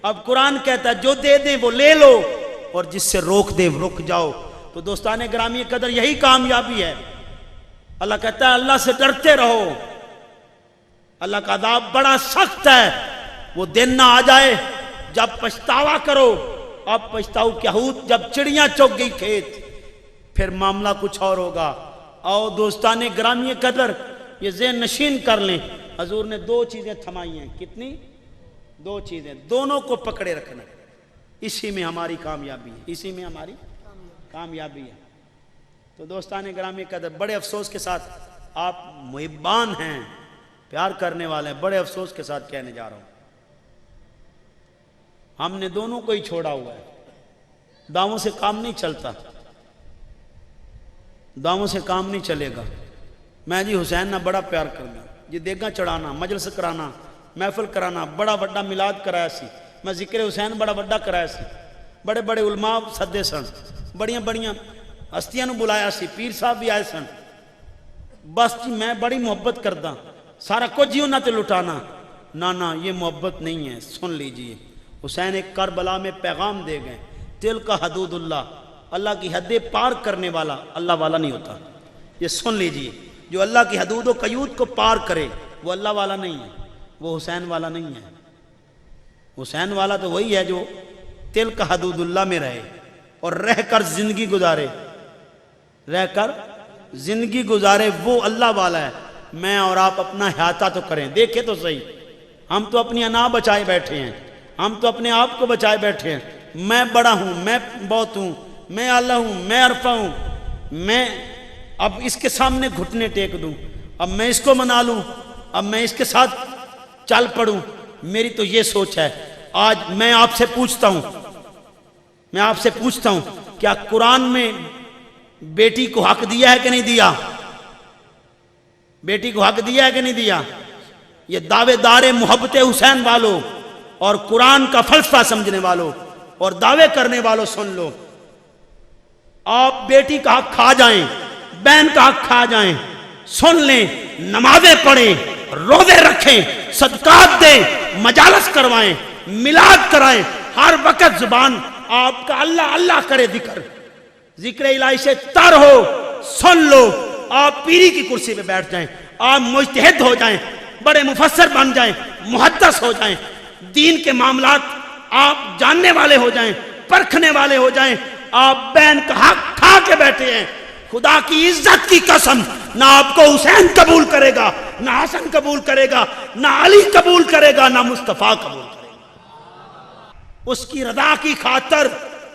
اب قرآن کہتا ہے جو دے دیں وہ لے لو، اور جس سے روک دے رک جاؤ۔ تو دوستان گرامی قدر یہی کامیابی ہے۔ اللہ کہتا ہے اللہ سے ڈرتے رہو، اللہ کا عذاب بڑا سخت ہے، وہ دن نہ آ جائے جب پچھتاوا کرو۔ اب پچھتاؤ کیا ہو، جب چڑیاں چگ گئی کھیت، پھر معاملہ کچھ اور ہوگا۔ اور دوستان گرامی قدر یہ ذہن نشین کر لیں، حضور نے دو چیزیں تھمائی ہیں۔ کتنی؟ دو چیزیں، دونوں کو پکڑے رکھنا، اسی میں ہماری کامیابی ہے، اسی میں ہماری کامیابی ہے۔ تو دوستان گرامی قدر بڑے افسوس کے ساتھ، آپ محبان ہیں، پیار کرنے والے ہیں، بڑے افسوس کے ساتھ کہنے جا رہا ہوں، ہم نے دونوں کو ہی چھوڑا ہوا ہے۔ دعووں سے کام نہیں چلتا، دعووں سے کام نہیں چلے گا۔ میں جی حسین نہ بڑا پیار کرنا، جی دیگاں چڑھانا، مجلس کرانا، محفل کرانا، بڑا بڑا میلاد کرایا سی، میں ذکر حسین بڑا بڑا کرایا سی، بڑے بڑے علماء سدے سن، بڑیاں بڑیاں ہستیاں نو بلایا سی، پیر صاحب بھی آئے سن۔ بس جی میں بڑی محبت کردا، سارا کچھ ہی انہاں تے لٹانا، نہ یہ محبت نہیں ہے۔ سن لیجئے، حسین ایک کربلا میں پیغام دے گئے، تل کا حدود اللہ، اللہ کی حدیں پار کرنے والا اللہ والا نہیں ہوتا۔ یہ سن لیجئے، جو اللہ کی حدود و قیود کو پار کرے وہ اللہ والا نہیں ہے، وہ حسین والا نہیں ہے۔ حسین والا تو وہی ہے جو تل کا حدود اللہ میں رہے اور رہ کر زندگی گزارے، رہ کر زندگی گزارے، وہ اللہ والا ہے۔ میں اور آپ اپنا احاطہ تو کریں، دیکھیں تو صحیح، ہم تو اپنی انا بچائے بیٹھے ہیں، ہم تو اپنے آپ کو بچائے بیٹھے ہیں۔ میں بڑا ہوں، میں بہت ہوں، میں اعلیٰ ہوں، میں عرفہ ہوں، میں اب اس کے سامنے گھٹنے ٹیک دوں، اب میں اس کو منا لوں، اب میں اس کے ساتھ چل پڑوں۔ میری تو یہ سوچ ہے۔ آج میں آپ سے پوچھتا ہوں، کیا قرآن میں بیٹی کو حق دیا ہے کہ نہیں دیا؟ بیٹی کو حق دیا ہے کہ نہیں دیا؟ یہ دعوے دار محبت حسین والوں اور قرآن کا فلسفہ سمجھنے والوں اور دعوے کرنے والوں سن لو، آپ بیٹی کا حق کھا جائیں، بہن کا حق کھا جائیں، سن لیں، نمازیں پڑھیں، روزے رکھیں، صدقات دیں، مجالس کروائیں، میلاد کرائیں، ہر وقت زبان آپ کا اللہ اللہ کرے، ذکر الہی سے تر ہو، سن لو، آپ پیری کی کرسی پہ بیٹھ جائیں، آپ مجتہد ہو جائیں، بڑے مفسر بن جائیں، محدث ہو جائیں، دین کے معاملات آپ جاننے والے ہو جائیں، پرکھنے والے ہو جائیں، آپ بہن کا حق کھا کے بیٹھے ہیں، خدا کی عزت کی قسم نہ آپ کو حسین قبول کرے گا، نہ حسن قبول کرے گا، نہ علی قبول کرے گا، نہ مصطفیٰ قبول کرے گا۔ اس کی رضا کی خاطر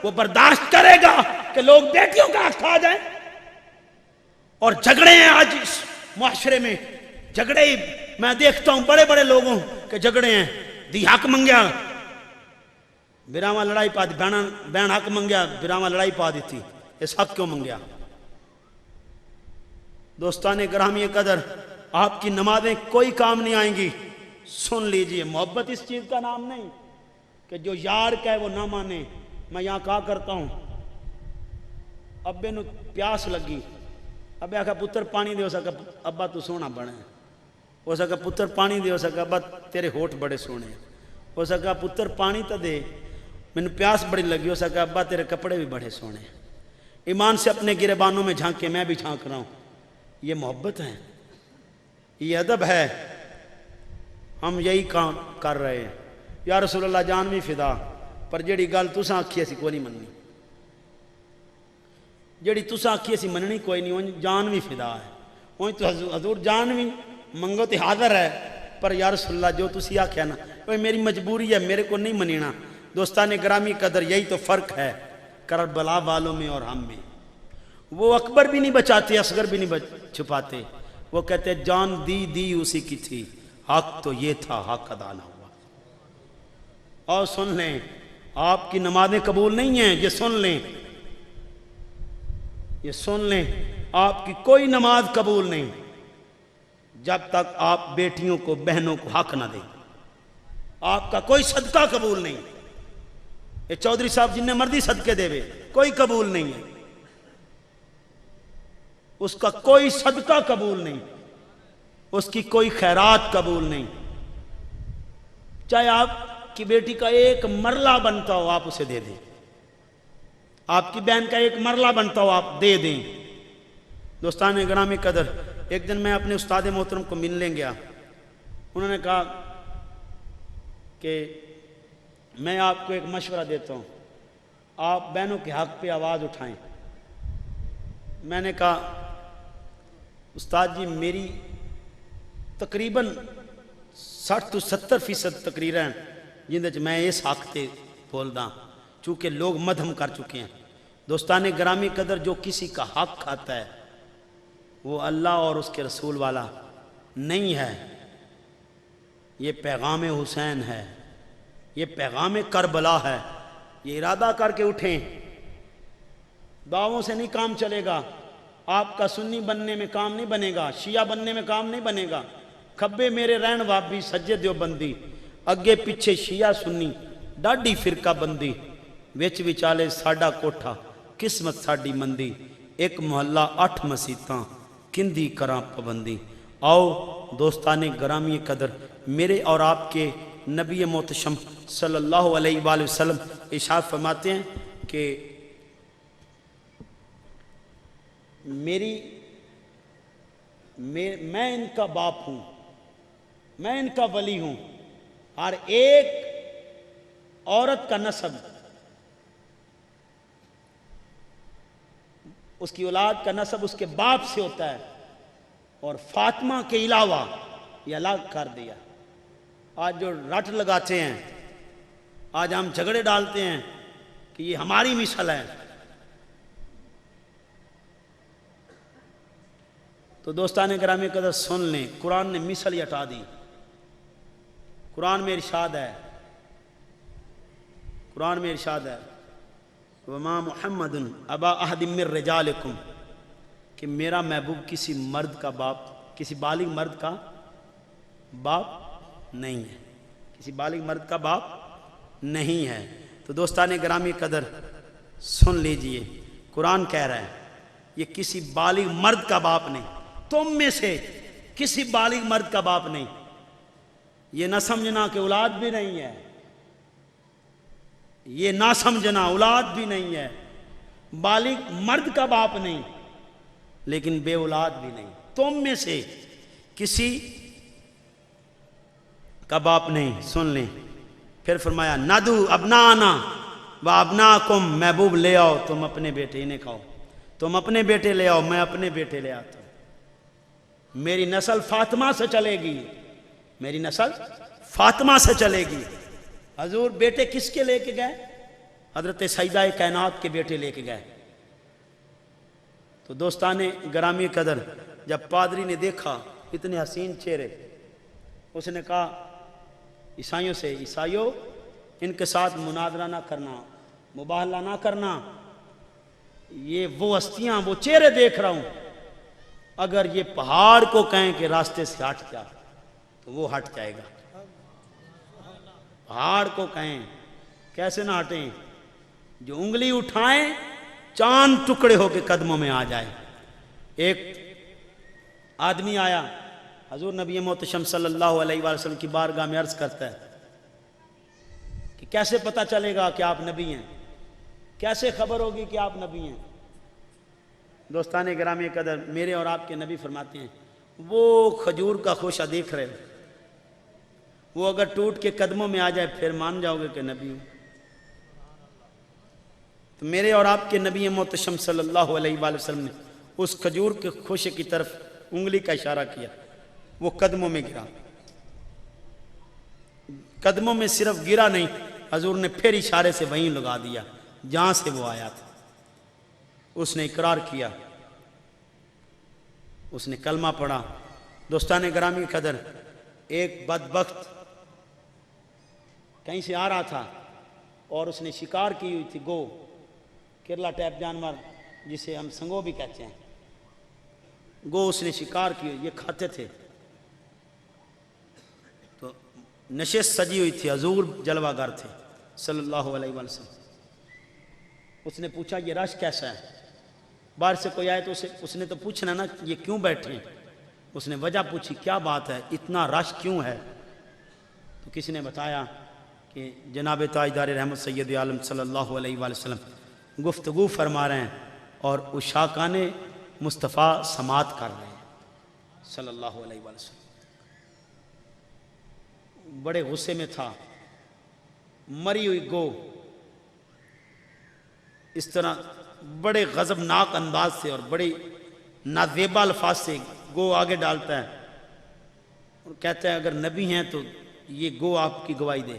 وہ برداشت کرے گا کہ لوگ بیٹیوں کا حق کھا جائیں۔ اور جھگڑے ہیں آج اس معاشرے میں، جھگڑے ہی میں دیکھتا ہوں بڑے بڑے لوگوں کے جھگڑے ہیں، دی حق منگیا براواں لڑائی پا دی، بہن حق منگیا براواں لڑائی پا دی تھی، اس حق کیوں منگیا؟ دوستان گرامی قدر، آپ کی نمازیں کوئی کام نہیں آئیں گی۔ سن لیجئے، محبت اس چیز کا نام نہیں کہ جو یار کہے وہ نہ مانے۔ میں یہاں کہا کرتا ہوں، ابے نو پیاس لگی، ابے آکھا پتر پانی دے، ہو سکا ابا تو سونا بڑا ہے، ہو سکا پتر پانی دے، ہو سکا ابا تیرے ہوٹ بڑے سونے ہیں، ہو سکا پتر پانی تو دے، میں پیاس بڑی لگی، ہو سکا ابا تیرے کپڑے بھی بڑے سونے ہیں۔ ایمان سے اپنے گریبانوں میں جھانکے، میں بھی جھانک رہا ہوں، یہ محبت ہے، یہ ادب ہے۔ ہم یہی کام کر رہے ہیں۔ یا رسول اللہ جان بھی فدا، پر جیڑی گل تساں آکھی اسی کوئی نہیں مننی، جیڑی تساں آکھی اسی مننی کوئی نہیں، ان جان بھی فدا ہے، ان تو حضور جان بھی منگو تے حاضر ہے، پر یا رسول اللہ جو تسی آکھیا نا کوئی میری مجبوری ہے، میرے کو نہیں منینا۔ دوستان گرامی قدر، یہی تو فرق ہے کربلا والوں میں اور ہم میں۔ وہ اکبر بھی نہیں بچاتے، اصغر بھی نہیں چھپاتے، وہ کہتے جان دی اسی کی تھی، حق تو یہ تھا، حق ادا نہ ہوا۔ اور سن لیں، آپ کی نمازیں قبول نہیں ہیں، یہ سن لیں، یہ سن لیں، آپ کی کوئی نماز قبول نہیں جب تک آپ بیٹیوں کو، بہنوں کو حق نہ دیں۔ آپ کا کوئی صدقہ قبول نہیں۔ یہ چودھری صاحب جن نے مرضی صدقے دے وے، کوئی قبول نہیں ہے، اس کا کوئی صدقہ قبول نہیں، اس کی کوئی خیرات قبول نہیں۔ چاہے آپ کی بیٹی کا ایک مرلہ بنتا ہو، آپ اسے دے دیں، آپ کی بہن کا ایک مرلہ بنتا ہو، آپ دے دیں۔ دوستان گرامی قدر، ایک دن میں اپنے استاد محترم کو ملنے گیا، انہوں نے کہا کہ میں آپ کو ایک مشورہ دیتا ہوں، آپ بہنوں کے حق پہ آواز اٹھائیں۔ میں نے کہا استاد جی، میری تقریباً 60 تو 70% تقریر ہیں جن میں اس حق تے بولدا، چونکہ لوگ مدھم کر چکے ہیں۔ دوستان گرامی قدر، جو کسی کا حق کھاتا ہے وہ اللہ اور اس کے رسول والا نہیں ہے، یہ پیغام حسین ہے، یہ پیغام کربلا ہے۔ یہ ارادہ کر کے اٹھیں، دعووں سے نہیں کام چلے گا، آپ کا سنی بننے میں کام نہیں بنے گا، شیعہ بننے میں کام نہیں بنے گا۔ کھبے میرے رہن وابی، سجے دیوبندی، اگے پیچھے شیعہ سنی، ڈاڈی فرقہ بندی، وچ وچالے ساڈا کوٹھا، قسمت ساڈی مندی، ایک محلہ 8 مسیتاں، کندی کراں پابندی۔ آؤ دوستان گرامی قدر، میرے اور آپ کے نبی محتشم صلی اللہ علیہ وآلہ وسلم ارشاد فرماتے ہیں کہ میں ان کا باپ ہوں، میں ان کا ولی ہوں، ہر ایک عورت کا نسب، اس کی اولاد کا نسب اس کے باپ سے ہوتا ہے، اور فاطمہ کے علاوہ یہ الگ کر دیا۔ آج جو رٹ لگاتے ہیں، آج ہم جھگڑے ڈالتے ہیں کہ یہ ہماری مثل ہے، تو دوستان گرامی قدر سن لیں، قرآن نے مثل ہی ہٹا دی۔ قرآن میں ارشاد ہے، قرآن میں ارشاد ہے وَمَا مُحَمَّدٌ أَبَا أَحَدٍ مِّن رِجَالِكُمْ، کہ میرا محبوب کسی مرد کا باپ، کسی بالغ مرد کا باپ نہیں ہے، کسی بالغ مرد کا باپ نہیں ہے۔ تو دوستان گرامی قدر سن لیجئے، قرآن کہہ رہا ہے یہ کسی بالغ مرد کا باپ نہیں، تم میں سے کسی بالغ مرد کا باپ نہیں۔ یہ نہ سمجھنا کہ اولاد بھی نہیں ہے، یہ نہ سمجھنا اولاد بھی نہیں ہے، بالغ مرد کا باپ نہیں، لیکن بے اولاد بھی نہیں، تم میں سے کسی کا باپ نہیں۔ سن لیں، پھر فرمایا ندو ابنانا و ابناکم، محبوب لے آؤ تم اپنے بیٹے، انہیں کھاؤ، تم اپنے بیٹے لے آؤ، میں اپنے بیٹے لے آتا ہوں، میری نسل فاطمہ سے چلے گی، میری نسل فاطمہ سے چلے گی۔ حضور بیٹے کس کے لے کے گئے؟ حضرت سیدہ کائنات کے بیٹے لے کے گئے۔ تو دوستان گرامی قدر، جب پادری نے دیکھا اتنے حسین چہرے، اس نے کہا عیسائیوں سے، عیسائیوں ان کے ساتھ مناظرہ نہ کرنا، مباہلہ نہ کرنا، یہ وہ ہستیاں، وہ چہرے دیکھ رہا ہوں، اگر یہ پہاڑ کو کہیں کہ راستے سے ہٹ جا تو وہ ہٹ جائے گا۔ پہاڑ کو کہیں، کیسے نہ ہٹیں؟ جو انگلی اٹھائیں چاند ٹکڑے ہو کے قدموں میں آ جائے۔ ایک آدمی آیا، حضور نبی محتشم صلی اللہ علیہ وآلہ وسلم کی بارگاہ میں عرض کرتا ہے کہ کیسے پتہ چلے گا کہ آپ نبی ہیں، کیسے خبر ہوگی کہ آپ نبی ہیں؟ دوستان گرامی قدر، میرے اور آپ کے نبی فرماتے ہیں وہ کھجور کا خوشہ دیکھ رہے، وہ اگر ٹوٹ کے قدموں میں آ جائے پھر مان جاؤ گے کہ نبی ہوں۔ تو میرے اور آپ کے نبی محتشم صلی اللہ علیہ وآلہ وسلم نے اس کھجور کے خوشے کی طرف انگلی کا اشارہ کیا، وہ قدموں میں گرا۔ قدموں میں صرف گرا نہیں، حضور نے پھر اشارے سے وہیں لگا دیا جہاں سے وہ آیا تھا۔ اس نے اقرار کیا، اس نے کلمہ پڑھا۔ دوستان گرامی قدر، ایک بدبخت کہیں سے آ رہا تھا اور اس نے شکار کی ہوئی تھی گو، کیرلا ٹائپ جانور جسے ہم سنگو بھی کہتے ہیں، گو اس نے شکار کی ہوئی، یہ کھاتے تھے۔ تو نشست سجی ہوئی تھی، حضور جلوہ گر تھے صلی اللہ علیہ وسلم۔ اس نے پوچھا یہ رش کیسا ہے؟ باہر سے کوئی آئے تو اس نے تو پوچھنا نا یہ کیوں بیٹھے ہیں۔ اس نے وجہ پوچھی کیا بات ہے، اتنا رش کیوں ہے؟ تو کسی نے بتایا کہ جناب تاجدار رحمت سید عالم صلی اللہ علیہ وآلہ وسلم گفتگو فرما رہے ہیں اور عشاقان مصطفیٰ سماعت کر رہے ہیں صلی اللہ علیہ وآلہ وسلم۔ بڑے غصے میں تھا، مری ہوئی گو اس طرح بڑے غضبناک انداز سے اور بڑے نازیبا الفاظ سے گو آگے ڈالتا ہے اور کہتا ہے اگر نبی ہیں تو یہ گو آپ کی گواہی دے،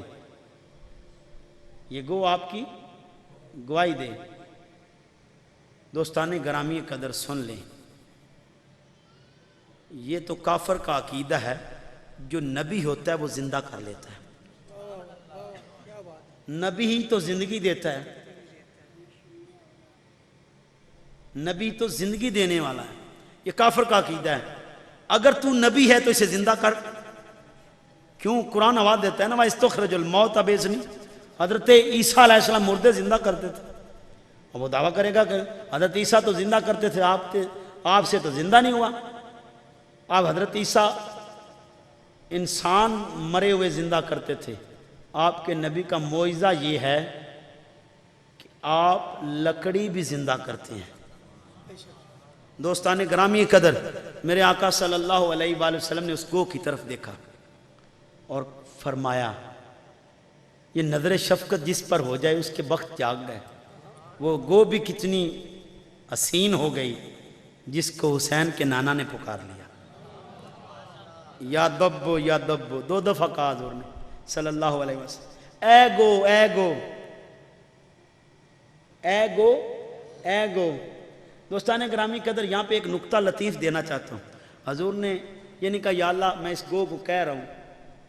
یہ گو آپ کی گواہی دے۔ دوستان گرامی قدر سن لیں، یہ تو کافر کا عقیدہ ہے، جو نبی ہوتا ہے وہ زندہ کر لیتا ہے، نبی ہی تو زندگی دیتا ہے، نبی تو زندگی دینے والا ہے، یہ کافر کا عقیدہ ہے۔ اگر تو نبی ہے تو اسے زندہ کر، کیوں؟ قرآن آواز دیتا ہے نا وَإِسْتُخْرِجُ الْمَوْتَ بِإِذْنِهِ۔ حضرت عیسیٰ علیہ السلام مردے زندہ کرتے تھے، اور وہ دعویٰ کرے گا کہ حضرت عیسیٰ تو زندہ کرتے تھے، آپ سے تو زندہ نہیں ہوا۔ آپ حضرت عیسیٰ انسان مرے ہوئے زندہ کرتے تھے، آپ کے نبی کا معجزہ یہ ہے کہ آپ لکڑی بھی زندہ کرتے ہیں۔ دوستان گرامی قدر، میرے آقا صلی اللہ علیہ وآلہ وسلم نے اس گو کی طرف دیکھا اور فرمایا یہ نظر شفقت جس پر ہو جائے اس کے بخت جاگ گئے۔ وہ گو بھی کتنی حسین ہو گئی جس کو حسین کے نانا نے پکار لیا، یا دبو یا دبو، دو دفعہ کہا حضور نے صلی اللہ علیہ وسلم، اے گو اے گو اے گو اے گو۔ دوستان گرامی قدر، یہاں پہ ایک نقطہ لطیف دینا چاہتا ہوں۔ حضور نے یہ نہیں کہا یا اللہ میں اس گو کو کہہ رہا ہوں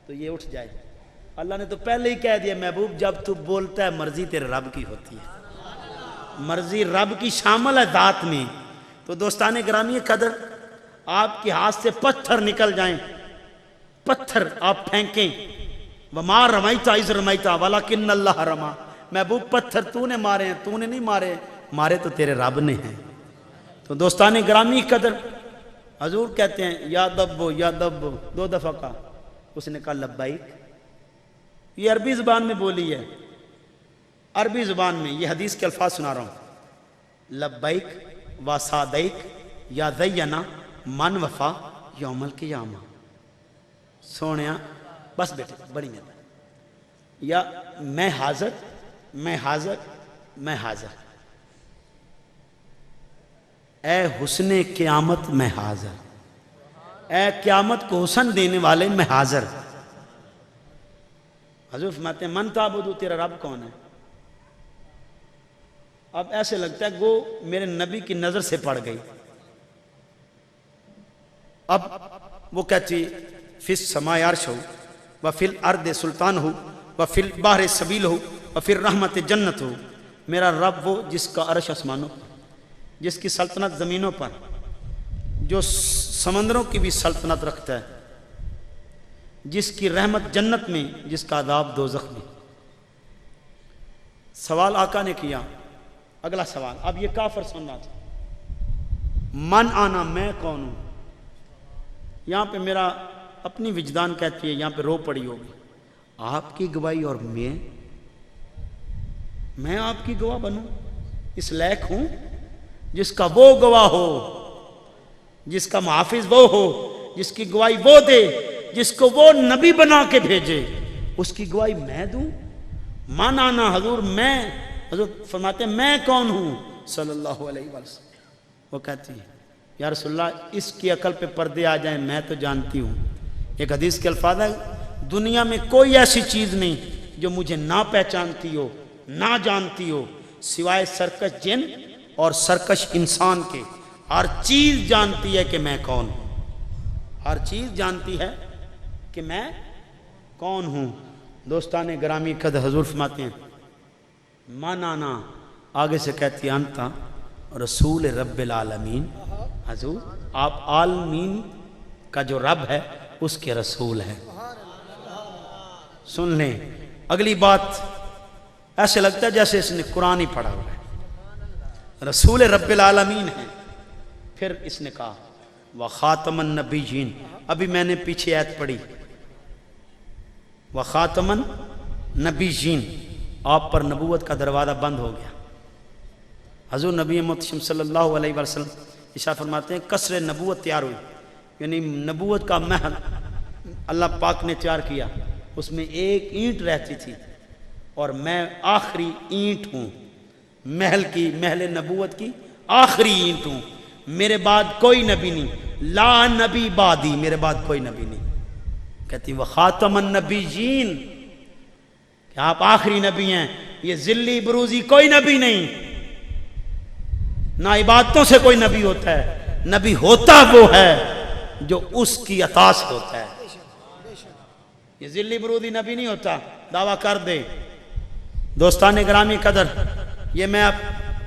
تو یہ اٹھ جائے، اللہ نے تو پہلے ہی کہہ دیا محبوب جب تو بولتا ہے مرضی تیرے رب کی ہوتی ہے، مرضی رب کی شامل ہے ذات میں۔ تو دوستان گرامی قدر، آپ کے ہاتھ سے پتھر نکل جائیں، پتھر آپ پھینکیں، وَمَا رَمَيْتَ إِذْ رَمَيْتَ وَلَكِنَّ اللَّهَ رَمَى، محبوب پتھر تو نے مارے ہیں، تو نے نہیں مارے، مارے تو تیرے رب نے ہیں۔ تو دوستان گرامی قدر، حضور کہتے ہیں یا دبو یا دبو، دو دفعہ کہا، اس نے کہا لبیک۔ یہ عربی زبان میں بولی ہے، عربی زبان میں یہ حدیث کے الفاظ سنا رہا ہوں، لبیک و صادیک یا زینا من وفا یوم القیامہ۔ سونیا بس بیٹے بڑی محنت، یا میں حاضر میں حاضر میں حاضر، اے حسن قیامت میں حاضر، اے قیامت کو حسن دینے والے میں حاضر۔ حضور فرماتے ہیں من تعبدو، تیرا رب کون ہے؟ اب ایسے لگتا ہے گو میرے نبی کی نظر سے پڑ گئی۔ اب وہ کہتی فی السماء عرش ہو وفی الارض سلطان ہو وفی البحر سبیل ہو وفی الرحمت جنت ہو، میرا رب وہ جس کا عرش آسمانوں پر، جس کی سلطنت زمینوں پر، جو سمندروں کی بھی سلطنت رکھتا ہے، جس کی رحمت جنت میں، جس کا عذاب دوزخ میں۔ سوال آقا نے کیا، اگلا سوال، اب یہ کافر سن رہا تھا، من آنا، میں کون ہوں؟ یہاں پہ میرا اپنی وجدان کہتی ہے، یہاں پہ رو پڑی ہوگی، آپ کی گواہی اور میں آپ کی گواہ بنوں؟ اس لائق ہوں جس کا وہ گواہ ہو، جس کا محافظ وہ ہو، جس کی گواہی وہ دے، جس کو وہ نبی بنا کے بھیجے، اس کی گواہی میں دوں؟ من آنا حضور، میں، حضور فرماتے ہیں میں کون ہوں صلی اللہ علیہ وسلم۔ وہ کہتی ہے یا رسول اللہ اس کی عقل پہ پردے آ جائیں، میں تو جانتی ہوں۔ ایک حدیث کے الفاظ ہے دنیا میں کوئی ایسی چیز نہیں جو مجھے نہ پہچانتی ہو نہ جانتی ہو سوائے سرکش جن اور سرکش انسان کے. ہر چیز جانتی ہے کہ میں کون ہوں. ہر چیز جانتی ہے کہ میں کون ہوں. دوستان گرامی قدر حضور فرماتے ہیں مانانا آگے سے کہتی ہے انتا رسول رب العالمین. حضور آپ عالمین کا جو رب ہے اس کے رسول ہیں. سن لیں اگلی بات ایسے لگتا ہے جیسے اس نے قرآن ہی پڑھا ہوا ہے. رسول رب العالمین ہیں. پھر اس نے کہا وخاتم النبیین. ابھی میں نے پیچھے آیت پڑھی وخاتم النبیین. آپ پر نبوت کا دروازہ بند ہو گیا. حضور نبی محتشم صلی اللہ علیہ وسلم ارشاد فرماتے ہیں قصر نبوت تیار ہوئی. یعنی نبوت کا محل اللہ پاک نے تیار کیا. اس میں ایک اینٹ رہتی تھی اور میں آخری اینٹ ہوں. محل کی محل نبوت کی آخری اینٹ ہوں. میرے بعد کوئی نبی نہیں. لا نبی بعدی. میرے بعد کوئی نبی نہیں. کہتی وہ خاتم النبیین کہ آپ آخری نبی ہیں. یہ ذلی بروزی کوئی نبی نہیں. نہ عبادتوں سے کوئی نبی ہوتا ہے. نبی ہوتا وہ ہے جو اس کی عطا سے ہوتا ہے. یہ ذلی برودی نبی نہیں ہوتا. دعویٰ کر دے. دوستان گرامی قدر یہ میں اب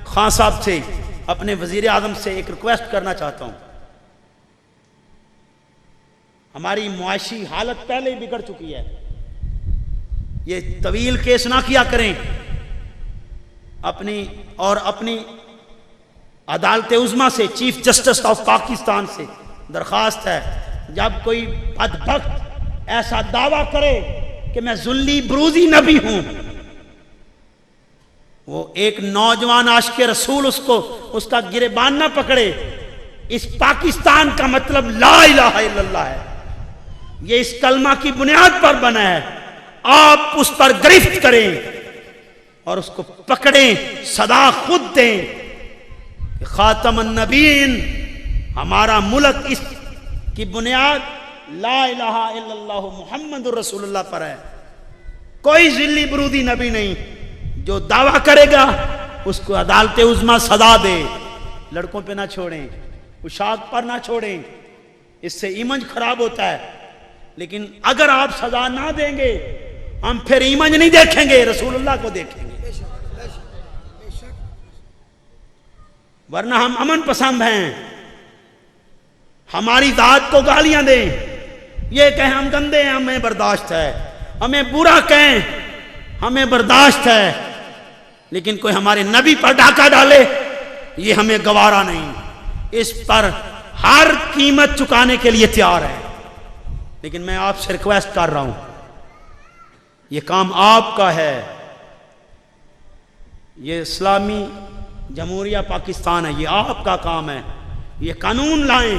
خان صاحب سے اپنے وزیر اعظم سے ایک ریکویسٹ کرنا چاہتا ہوں. ہماری معاشی حالت پہلے ہی بگڑ چکی ہے. یہ طویل کیس نہ کیا کریں. اپنی عدالت عظمیٰ سے چیف جسٹس آف پاکستان سے درخواست ہے جب کوئی بدبخت ایسا دعویٰ کرے کہ میں ذلی بروزی نبی ہوں وہ ایک نوجوان عاشق رسول اس کا گریبان نہ پکڑے. اس پاکستان کا مطلب لا الہ الا اللہ ہے. یہ اس کلمہ کی بنیاد پر بنا ہے. آپ اس پر گرفت کریں اور اس کو پکڑیں. صدا خود دیں کہ خاتم النبیین ہمارا ملک اس کی بنیاد لا الہ الا اللہ محمد رسول اللہ پر ہے. کوئی ذلی برودی نبی نہیں. جو دعویٰ کرے گا اس کو عدالت عظمیٰ سزا دے. لڑکوں پہ نہ چھوڑیں. اشاعت پر نہ چھوڑیں. اس سے ایمج خراب ہوتا ہے. لیکن اگر آپ سزا نہ دیں گے ہم پھر ایمج نہیں دیکھیں گے رسول اللہ کو دیکھیں گے. ورنہ ہم امن پسند ہیں. ہماری ذات کو گالیاں دیں یہ کہیں ہم گندے ہیں ہمیں برداشت ہے. ہمیں برا کہیں ہمیں برداشت ہے. لیکن کوئی ہمارے نبی پر ڈاکہ ڈالے یہ ہمیں گوارا نہیں. اس پر ہر قیمت چکانے کے لیے تیار ہے. لیکن میں آپ سے ریکویسٹ کر رہا ہوں یہ کام آپ کا ہے. یہ اسلامی جمہوریہ پاکستان ہے. یہ آپ کا کام ہے. یہ قانون لائیں.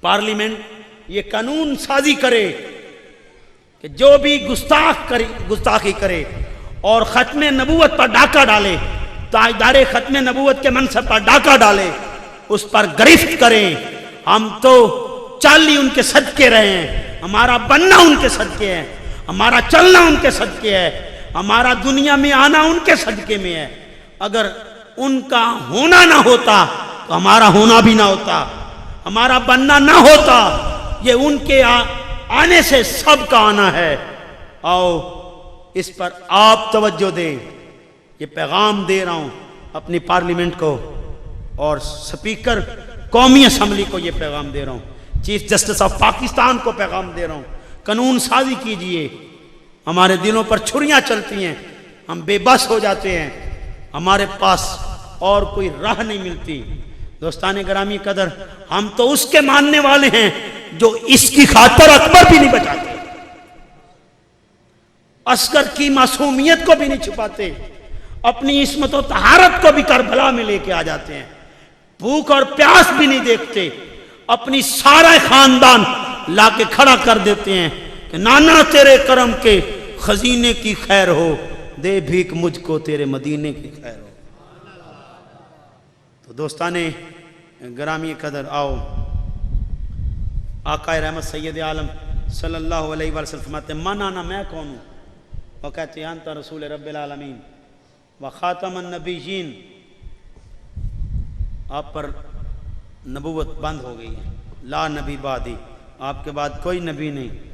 پارلیمنٹ یہ قانون سازی کرے کہ جو بھی گستاخی کرے اور ختم نبوت پر ڈاکہ ڈالے تاجدار ختم نبوت کے منصب پر ڈاکہ ڈالے اس پر گرفت کریں. ہم تو چالی ان کے صدقے رہے ہیں. ہمارا بننا ان کے صدقے ہے. ہمارا چلنا ان کے صدقے ہے. ہمارا دنیا میں آنا ان کے صدقے میں ہے. اگر ان کا ہونا نہ ہوتا تو ہمارا ہونا بھی نہ ہوتا. ہمارا بننا نہ ہوتا. یہ ان کے آنے سے سب کا آنا ہے. آؤ اس پر آپ توجہ دیں. یہ پیغام دے رہا ہوں اپنی پارلیمنٹ کو اور سپیکر قومی اسمبلی کو. یہ پیغام دے رہا ہوں چیف جسٹس آف پاکستان کو پیغام دے رہا ہوں. قانون سازی کیجئے. ہمارے دلوں پر چھریاں چلتی ہیں. ہم بے بس ہو جاتے ہیں. ہمارے پاس اور کوئی راہ نہیں ملتی. دوستان گرامی قدر ہم تو اس کے ماننے والے ہیں جو اس کی خاطر اکبر بھی نہیں بچاتے. اصغر کی معصومیت کو بھی نہیں چھپاتے. اپنی عصمت و طہارت کو بھی کربلا میں لے کے آ جاتے ہیں. بھوک اور پیاس بھی نہیں دیکھتے. اپنی سارا خاندان لا کے کھڑا کر دیتے ہیں کہ نانا تیرے کرم کے خزینے کی خیر ہو. دے بھیک مجھ کو تیرے مدینے کی خیر ہو. تو دوستان گرامی قدر آؤ آقا رحمت سید عالم صلی اللہ علیہ وآلہ وسلم فرماتے ہیں من انا، میں کون ہوں؟ وہ کہتے ہیں انت رسول رب العالمین و خاتم النبیین، آپ پر نبوت بند ہو گئی ہے، لا نبی بعدی، آپ کے بعد کوئی نبی نہیں،